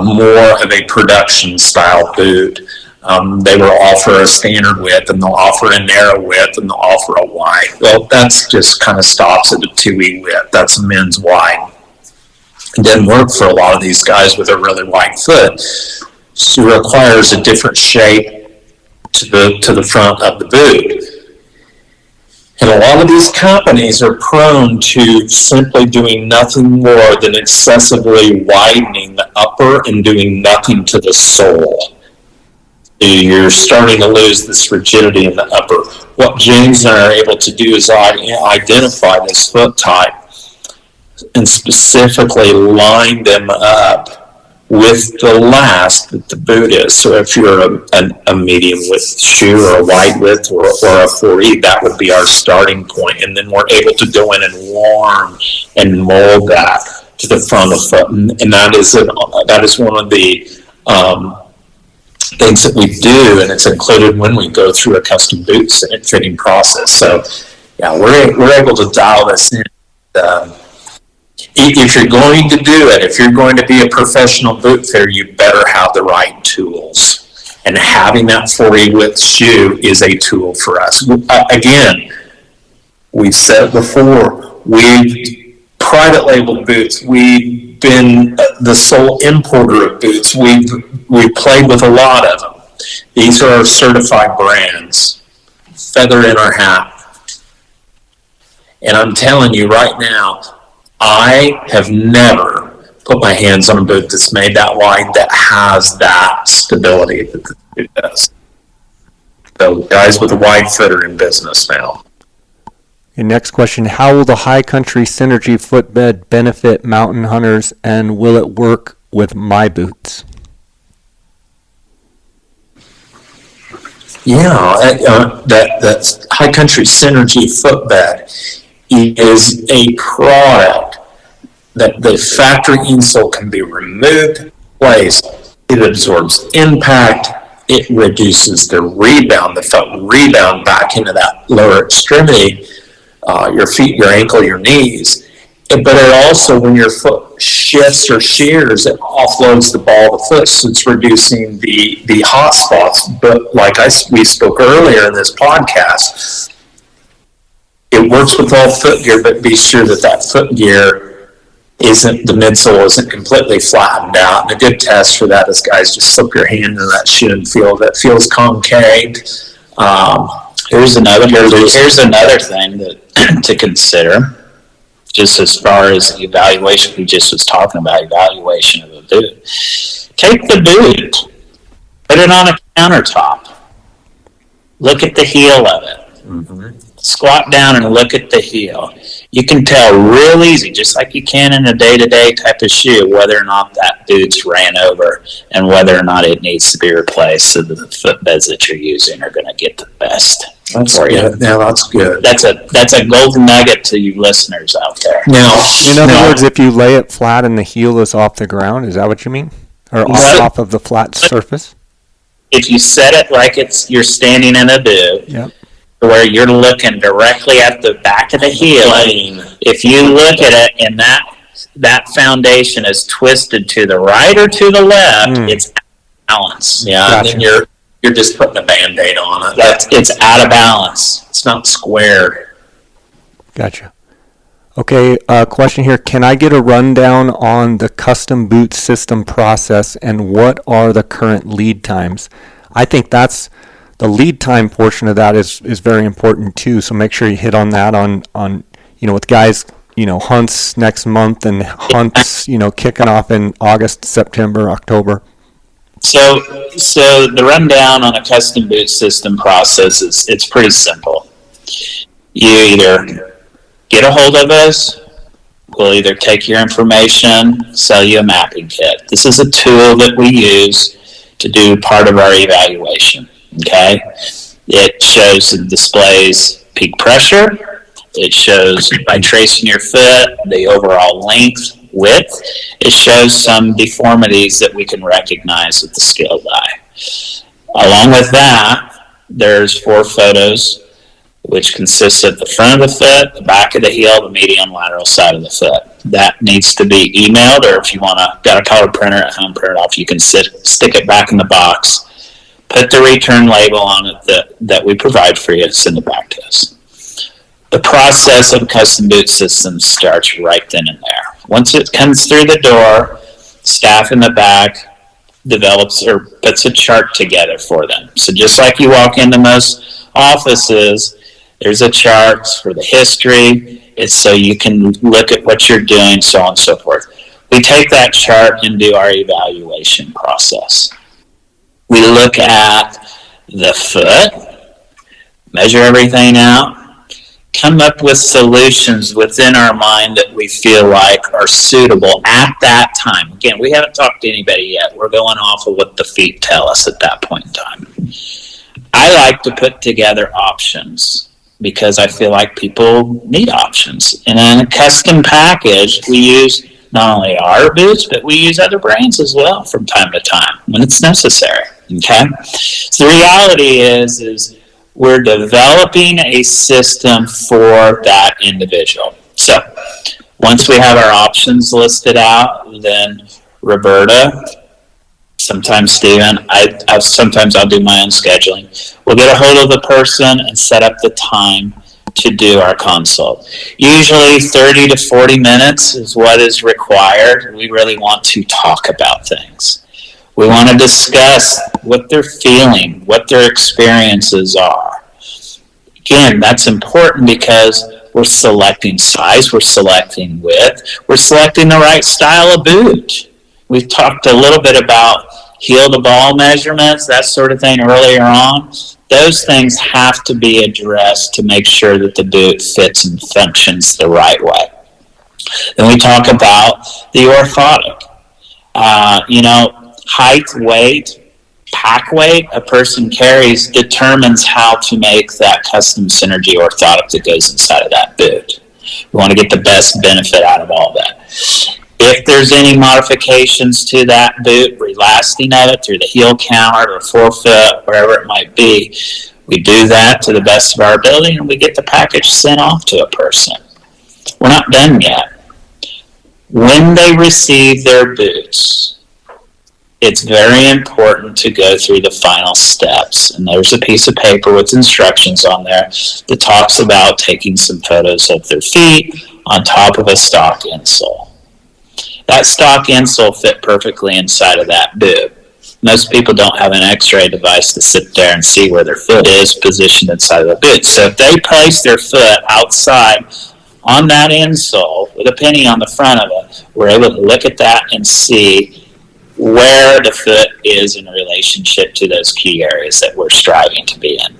more of a production style boot. They will offer a standard width, and they'll offer a narrow width, and they'll offer a wide. Well, that's just kind of stops at a 2E width. That's a men's wide. It doesn't work for a lot of these guys with a really wide foot. So it requires a different shape to the front of the boot. And a lot of these companies are prone to simply doing nothing more than excessively widening the upper and doing nothing to the sole. You're starting to lose this rigidity in the upper. What James and I are able to do is identify this foot type and specifically line them up with the last that the boot is. So if you're a medium width shoe or a wide width or a 4E, that would be our starting point. And then we're able to go in and warm and mold that to the front of the foot. And that is one of the things that we do, and it's included when we go through a custom boot fitting process. So yeah, we're able to dial this in. If you're going to do it, if you're going to be a professional boot fitter, you better have the right tools. And having that 4E width shoe is a tool for us. Again, we've said it before, we've private labeled boots. We've been the sole importer of boots. We've played with a lot of them. These are our certified brands. Feather in our hat. And I'm telling you right now, I have never put my hands on a boot that's made that wide that has that stability that the boot does. So guys with a wide foot are in business now. Okay, next question. How will the High Country Synergy footbed benefit mountain hunters, and will it work with my boots? Yeah, that High Country Synergy footbed is a product that the factory insole can be removed, placed. It absorbs impact. It reduces the rebound, the foot rebound back into that lower extremity, your feet, your ankle, your knees. But it also, when your foot shifts or shears, it offloads the ball of the foot, so it's reducing the hot spots. But like we spoke earlier in this podcast, it works with all foot gear, but be sure that foot gear the midsole isn't completely flattened out. And a good test for that is, guys, just slip your hand into that shoe and feel that feels concave. Here's another thing that to consider, just as far as evaluation. We just was talking about evaluation of a boot. Take the boot, put it on a countertop, Look at the heel of it. Mm-hmm. Squat down and look at the heel. You can tell real easy, just like you can in a day-to-day type of shoe, whether or not that boot's ran over and whether or not it needs to be replaced, so that the footbeds that you're using are going to get the best That's for you. good. Yeah, that's good. That's a golden nugget to you listeners out there. Now, In other words, if you lay it flat and the heel is off the ground, is that what you mean? Or off of the flat surface? If you set it like you're standing in a boot, Yep. where you're looking directly at the back of the heel, if you look at it and that foundation is twisted to the right or to the left, it's out of balance. yeah, Gotcha. and then you're just putting a Band-Aid on it. It's out of balance. It's not square. Gotcha. Okay, question here. Can I get a rundown on the custom boot system process and what are the current lead times? I think that's the lead time portion of that is very important too. So make sure you hit on that on with guys, hunts next month and hunts, kicking off in August, September, October. So the rundown on a custom boot system process it's pretty simple. You either get a hold of us, we'll either take your information, sell you a mapping kit. This is a tool that we use to do part of our evaluation. Okay? It shows and displays peak pressure. It shows by tracing your foot the overall length, width. It shows some deformities that we can recognize with the skilled eye. Along with that, there's 4 photos, which consists of the front of the foot, the back of the heel, the medial and lateral side of the foot. That needs to be emailed, or if you got a color printer at home, print it off, you can stick it back in the box. Put the return label on it that we provide for you, send it back to us. The process of custom boot systems starts right then and there. Once it comes through the door, staff in the back develops or puts a chart together for them. So just like you walk into most offices, there's a chart for the history. It's so you can look at what you're doing, so on and so forth. We take that chart and do our evaluation process. We look at the foot, measure everything out, come up with solutions within our mind that we feel like are suitable at that time. Again, we haven't talked to anybody yet. We're going off of what the feet tell us at that point in time. I like to put together options because I feel like people need options. And in a custom package, we use not only our boots, but we use other brands as well from time to time when it's necessary. Okay? So the reality is we're developing a system for that individual. So once we have our options listed out, then Roberta, sometimes Steven, sometimes I'll do my own scheduling. We'll get a hold of the person and set up the time to do our consult. Usually 30 to 40 minutes is what is required. We really want to talk about things. We want to discuss what they're feeling, what their experiences are. Again, that's important because we're selecting size, we're selecting width, we're selecting the right style of boot. We've talked a little bit about heel to ball measurements, that sort of thing earlier on. Those things have to be addressed to make sure that the boot fits and functions the right way. Then we talk about the orthotic. Height, weight, pack weight a person carries determines how to make that custom synergy orthotic that goes inside of that boot. We want to get the best benefit out of all that. If there's any modifications to that boot, relasting of it through the heel counter or forefoot, wherever it might be, we do that to the best of our ability and we get the package sent off to a person. We're not done yet. When they receive their boots, it's very important to go through the final steps. And there's a piece of paper with instructions on there that talks about taking some photos of their feet on top of a stock insole. That stock insole fit perfectly inside of that boot. Most people don't have an x-ray device to sit there and see where their foot is positioned inside of the boot. So if they place their foot outside on that insole with a penny on the front of it, we're able to look at that and see where the foot is in relationship to those key areas that we're striving to be in.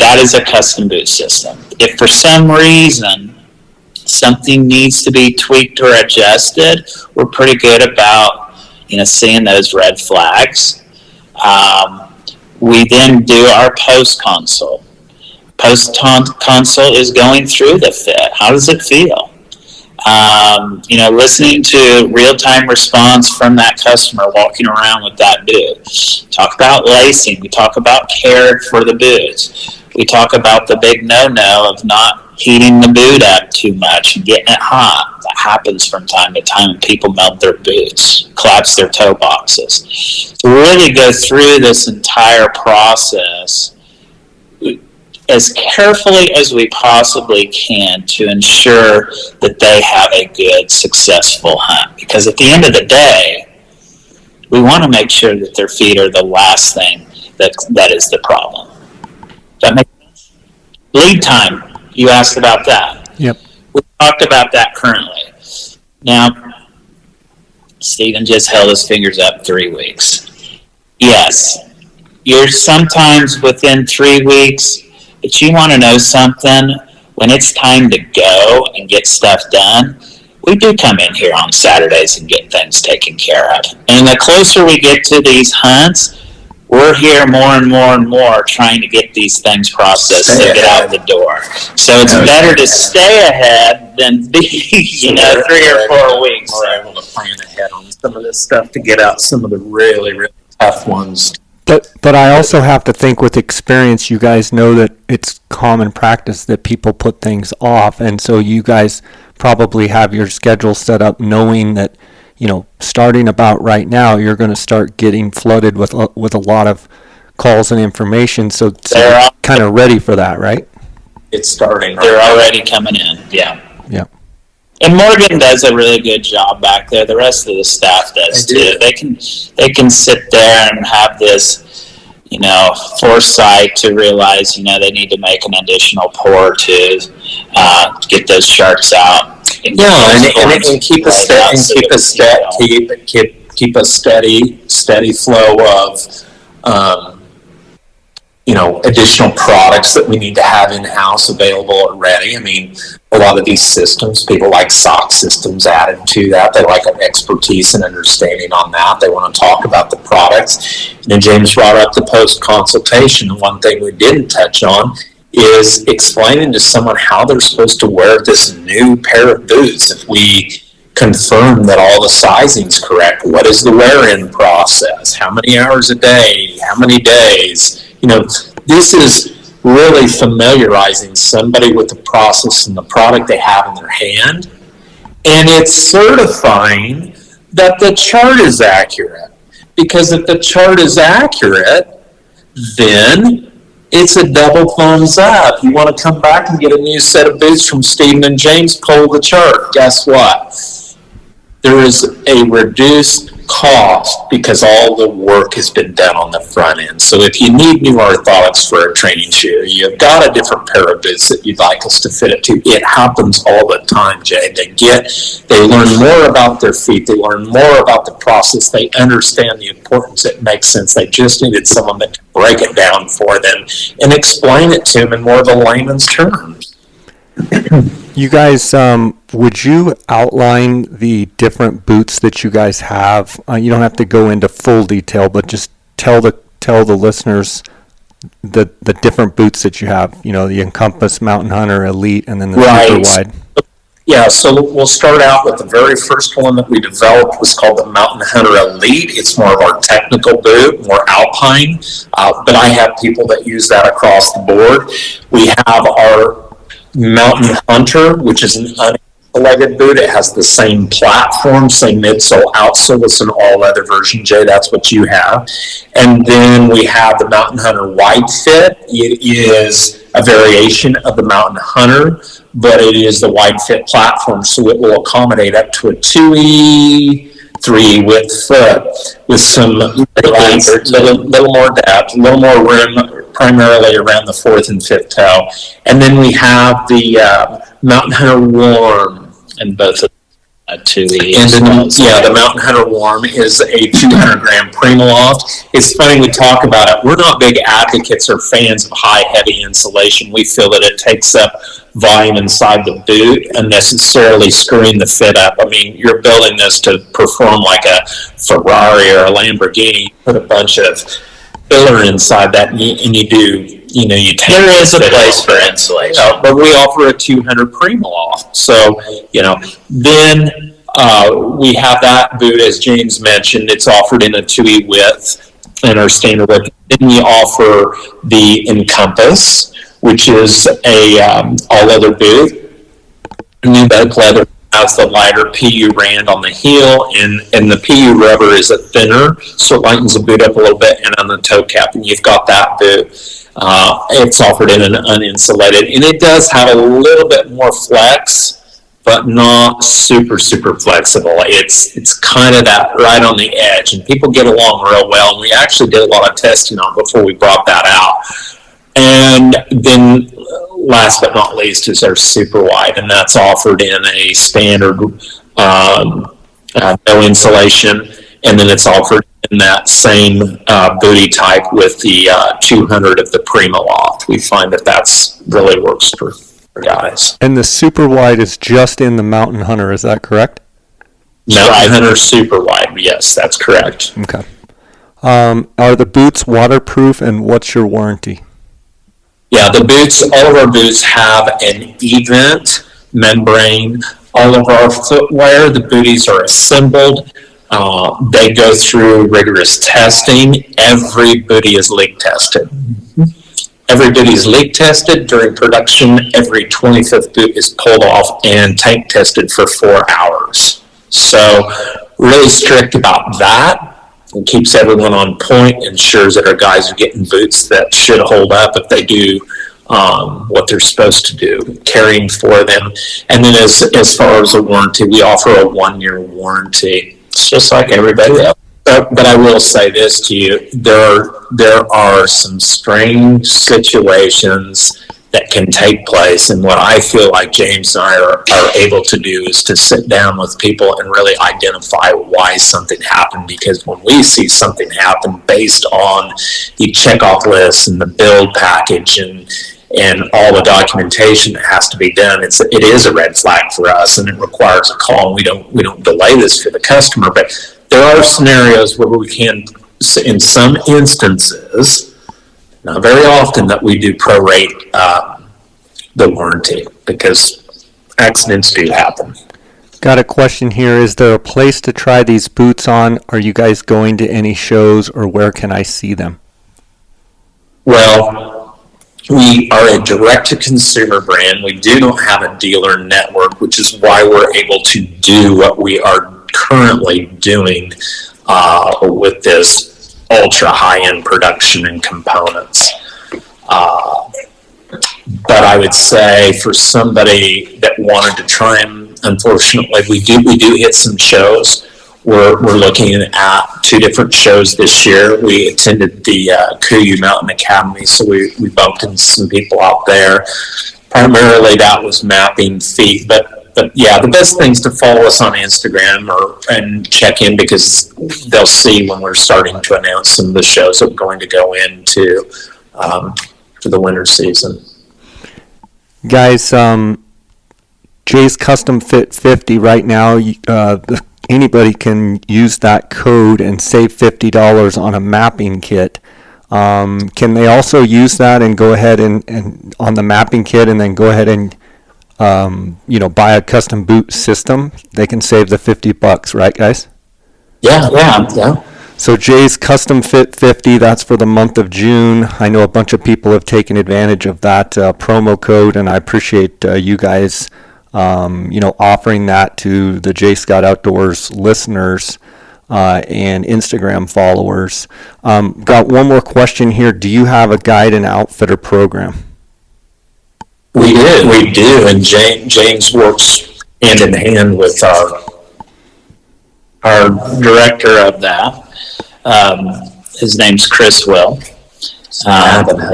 that is a custom boot system. If for some reason something needs to be tweaked or adjusted, we're pretty good about, seeing those red flags. We then do our post console. Post console is going through the fit. How does it feel? Listening to real-time response from that customer walking around with that boot. Talk about lacing. We talk about care for the boots. We talk about the big no-no of not heating the boot up too much and getting it hot. That happens from time to time, and people melt their boots, collapse their toe boxes. To really go through this entire process as carefully as we possibly can to ensure that they have a good, successful hunt. Because at the end of the day, we want to make sure that their feet are the last thing that is the problem. Does that make sense? Lead time, you asked about that. Yep. We talked about that currently. Now, Stephen just held his fingers up 3 weeks. Yes, you're sometimes within 3 weeks, but you want to know something, when it's time to go and get stuff done, we do come in here on Saturdays and get things taken care of. And the closer we get to these hunts, we're here more and more and more trying to get these things processed to get out the door. So it's better to stay ahead than be, 3 or 4 weeks. We're able to plan ahead on some of this stuff to get out some of the really, really tough ones. But I also have to think, with experience, you guys know that it's common practice that people put things off, and so you guys probably have your schedule set up knowing that, starting about right now, you're going to start getting flooded with a lot of calls and information, so you're kind of ready for that, right? It's starting. They're already coming in, yeah. Yeah. And Morgan does a really good job back there. The rest of the staff does too. They can sit there and have this, foresight to realize, they need to make an additional pour to get those sharks out. And keep a steady flow of additional products that we need to have in-house available and ready. I mean, a lot of these systems, people like SOC systems added to that. They like an expertise and understanding on that. They want to talk about the products. And then James brought up the post-consultation. One thing we didn't touch on is explaining to someone how they're supposed to wear this new pair of boots. If we confirm that all the sizing's correct, what is the wear-in process? How many hours a day? How many days? This is really familiarizing somebody with the process and the product they have in their hand, and it's certifying that the chart is accurate. Because if the chart is accurate, then it's a double thumbs up. You want to come back and get a new set of boots from Stephen and James, pull the chart. Guess what? There is a reduced cost because all the work has been done on the front end. So if you need new orthotics for a training shoe, you've got a different pair of boots that you'd like us to fit it to. It happens all the time, Jay. They learn more about their feet. They learn more about the process. They understand the importance. It makes sense. They just needed someone that can break it down for them and explain it to them in more of a layman's terms. You guys, would you outline the different boots that you guys have? You don't have to go into full detail, but just tell the listeners the different boots that you have. The Encompass, Mountain Hunter, Elite, and then the Super Wide. Yeah, so we'll start out with the very first one that we developed was called the Mountain Hunter Elite. It's more of our technical boot, more alpine, but I have people that use that across the board. We have our Mountain Hunter, which is an uninsulated boot. It has the same platform, same midsole, outsole. It's an all-leather version, Jay. That's what you have. And then we have the Mountain Hunter Wide Fit. It is a variation of the Mountain Hunter, but it is the wide fit platform, so it will accommodate up to a 2E3 width foot with some little more depth, a little more room, primarily around the fourth and fifth toe. And then we have the Mountain Hunter Warm, and both of TUI. And then, the Mountain Hunter Warm is a 200 gram Primaloft. It's funny we talk about it. We're not big advocates or fans of high, heavy insulation. We feel that it takes up volume inside the boot, unnecessarily screwing the fit up. I mean, you're building this to perform like a Ferrari or a Lamborghini. Put a bunch of filler inside that, and you do. You take there is a place for insulation, but we offer a 200 Primaloft. So, then we have that boot, as James mentioned. It's offered in a 2E width and our standard width. Then we offer the Encompass, which is a all-leather boot. Nubuck leather has the lighter PU rand on the heel, and the PU rubber is a thinner, so it lightens the boot up a little bit, and on the toe cap, and you've got that boot. It's offered in an uninsulated, and it does have a little bit more flex, but not super, super flexible. It's kind of that right on the edge, and people get along real well, and we actually did a lot of testing on it before we brought that out. And then last but not least is our super wide, and that's offered in a standard no insulation, and then it's offered in that same booty type with the 200 of the Primaloft. We find that that's really works for guys. And the super wide is just in the Mountain Hunter, is that correct? Mountain Hunter super wide, yes, that's correct. Okay. Are the boots waterproof, and what's your warranty? Yeah, the boots, all of our boots have an event membrane. All of our footwear, the booties are assembled. They go through rigorous testing. Every booty is leak tested. Every booty is leak tested during production. Every 25th boot is pulled off and tank tested for 4 hours. So really strict about that. It keeps everyone on point, ensures that our guys are getting boots that should hold up if they do what they're supposed to do, caring for them. And then as far as a warranty, we offer a 1-year warranty. It's just like everybody else. But I will say this to you, there are some strange situations that can take place, and what I feel like James and I are able to do is to sit down with people and really identify why something happened, because when we see something happen based on the checkoff list and the build package and all the documentation that has to be done, it is a red flag for us, and it requires a call. We don't delay this for the customer, but there are scenarios where we can, in some instances, not very often, that we do prorate the warranty, because accidents do happen. Got a question here. Is there a place to try these boots on? Are you guys going to any shows, or where can I see them? Well, we are a direct-to-consumer brand. We do not have a dealer network, which is why we're able to do what we are currently doing with this ultra high-end production and components. But I would say for somebody that wanted to try them, unfortunately, we do hit some shows. We're looking at 2 different shows this year. We attended the Kuyu Mountain Academy, so we bumped into some people out there. Primarily that was mapping feet, but yeah, the best thing is to follow us on Instagram and check in, because they'll see when we're starting to announce some of the shows that we're going to go into for the winter season. Guys, Jay's Custom Fit 50 right now, anybody can use that code and save $50 on a mapping kit. Can they also use that and go ahead and on the mapping kit, and then go ahead and buy a custom boot system? They can save the $50, right, guys? Yeah. So Jay's Custom Fit 50, that's for the month of June. I know a bunch of people have taken advantage of that promo code, and I appreciate you guys, offering that to the J Scott Outdoors listeners and Instagram followers. Got one more question here. Do you have a guide and outfitter program? We do, and James works hand in hand with our director of that. His name's Chris Will.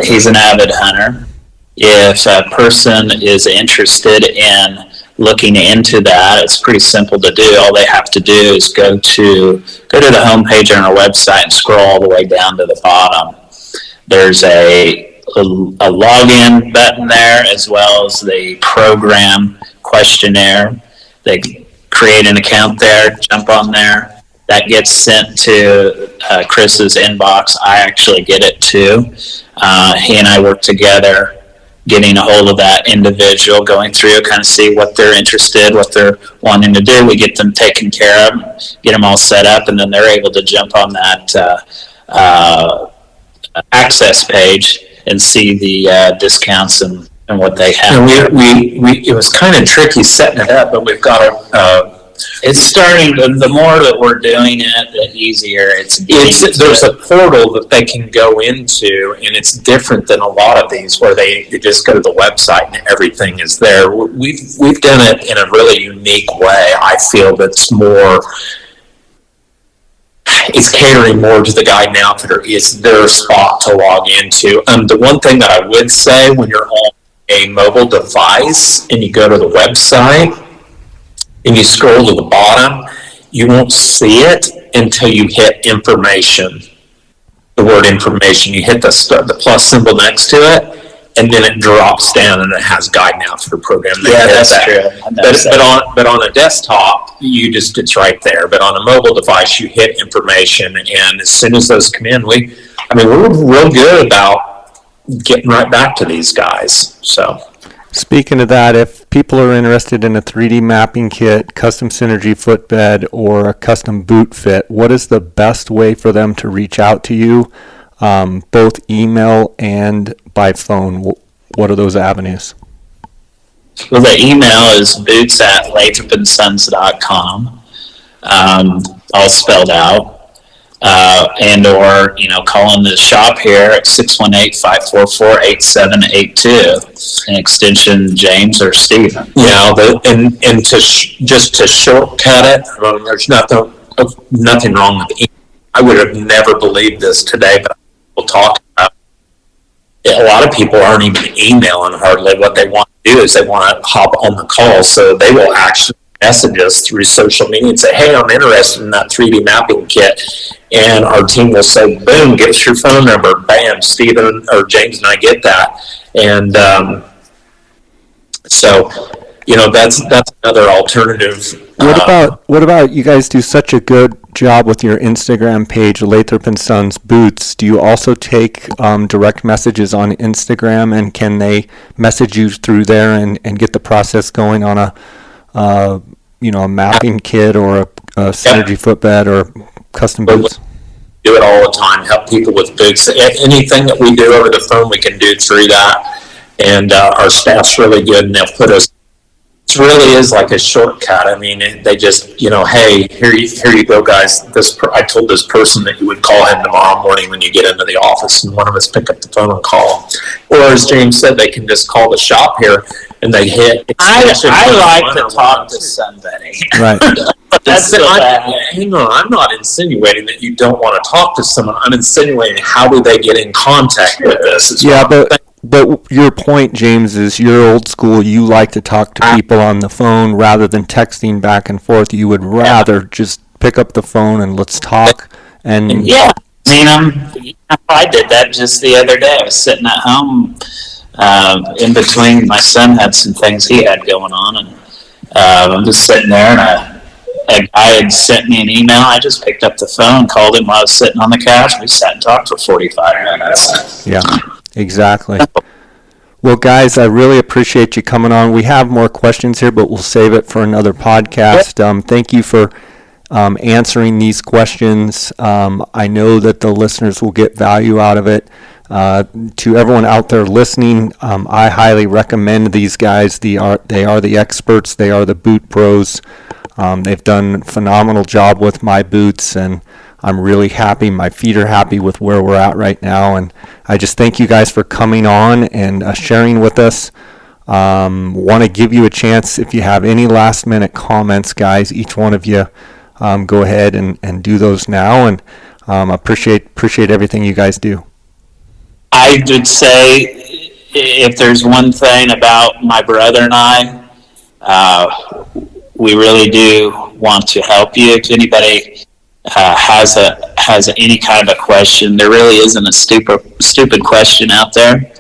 He's an avid hunter. If a person is interested in looking into that, it's pretty simple to do. All they have to do is go to the homepage on our website and scroll all the way down to the bottom. There's a login button there, as well as the program questionnaire. They create an account there, jump on there. That gets sent to Chris's inbox. I actually get it too. He and I work together, getting a hold of that individual, going through, kind of see what they're interested, what they're wanting to do. We get them taken care of, get them all set up, and then they're able to jump on that access page and see the discounts and what they have. And we it was kind of tricky setting it up, but we've got it's starting. The more that we're doing it, the easier there's a portal that they can go into, and it's different than a lot of these where they just go to the website and everything is there. We've done it in a really unique way. I feel that's more. It's catering more to the guide and outfitter. It's their spot to log into. The one thing that I would say, when you're on a mobile device and you go to the website and you scroll to the bottom, you won't see it until you hit information. The word information, you hit the plus symbol next to it, and then it drops down and it has guide and outfitter program. Yeah, that's true. But on a desktop, it's right there. But on a mobile device, you hit information, and as soon as those come in, we're real good about getting right back to these guys. So, speaking of that, if people are interested in a 3D mapping kit, custom Synergy footbed, or a custom boot fit, what is the best way for them to reach out to you, both email and by phone? What are those avenues? Well, the email is boots@lathropandsons.com, all spelled out. And or call in the shop here at 618-544-8782, an extension James or Stephen. And just to shortcut it, there's nothing wrong with email. I would have never believed this today, but we'll talk about it. A lot of people aren't even emailing hardly. What they want to do is they want to hop on the call, so they will actually message us through social media and say, hey, I'm interested in that 3D mapping kit. And our team will say, boom, give us your phone number. Bam, Stephen or James and I get that. And so, that's another alternative. What about you guys do such a good job with your Instagram page, Lathrop and Sons Boots? Do you also take direct messages on Instagram, and can they message you through there and get the process going on a mapping kit or a Synergy footbed or custom boots? Do it all the time, help people with boots. Anything that we do over the phone, we can do through that. And our staff's really good, and they'll put us. It really is like a shortcut. I mean, they just, hey, here you go, guys. I told this person that you would call him tomorrow morning when you get into the office, and one of us pick up the phone and call him. Or as James said, they can just call the shop here and they hit. I like to talk to somebody. Right. Hang on, I'm not insinuating that you don't want to talk to someone. I'm insinuating how do they get in contact with this? But your point, James, is you're old school. You like to talk to people on the phone rather than texting back and forth. You would rather just pick up the phone and let's talk. And yeah, I did that just the other day. I was sitting at home in between. My son had some things he had going on, and I'm just sitting there, and a guy had sent me an email. I just picked up the phone, called him while I was sitting on the couch. We sat and talked for 45 minutes. Yeah. Exactly. Well, guys, I really appreciate you coming on. We have more questions here, but we'll save it for another podcast. Thank you for answering these questions. I know that the listeners will get value out of it. To everyone out there listening, I highly recommend these guys. They are the experts. They are the boot pros. They've done a phenomenal job with my boots, and I'm really happy. My feet are happy with where we're at right now, and I just thank you guys for coming on and sharing with us. Want to give you a chance if you have any last-minute comments, guys. Each one of you, go ahead and do those now, and appreciate everything you guys do. I would say if there's one thing about my brother and I, We really do want to help you. If anybody has any kind of a question, there really isn't a stupid question out there.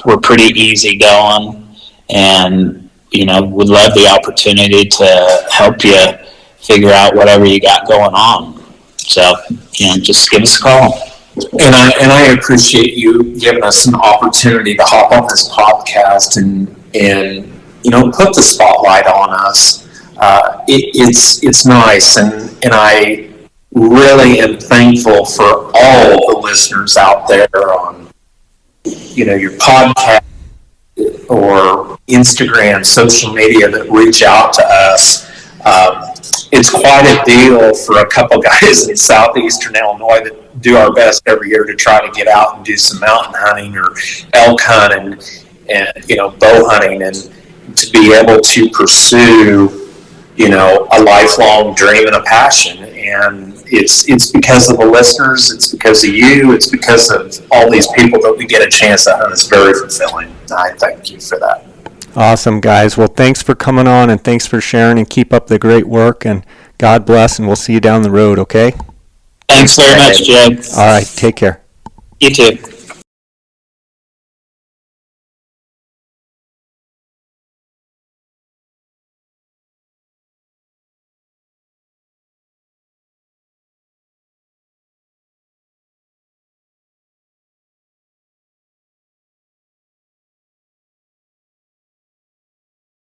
We're pretty easy going, and would love the opportunity to help you figure out whatever you got going on. So just give us a call. And I appreciate you giving us an opportunity to hop on this podcast and put the spotlight on us. It's nice, and I really am thankful for all the listeners out there on your podcast or Instagram, social media that reach out to us. It's quite a deal for a couple guys in southeastern Illinois that do our best every year to try to get out and do some mountain hunting or elk hunting and bow hunting, and to be able to pursue a lifelong dream and a passion. And it's because of the listeners, it's because of you, it's because of all these people that we get a chance to hunt. It's very fulfilling. I thank you for that. Awesome, guys. Well, thanks for coming on, and thanks for sharing, and keep up the great work, and God bless, and we'll see you down the road, okay? Thanks very much, Jed. All right, take care. You too.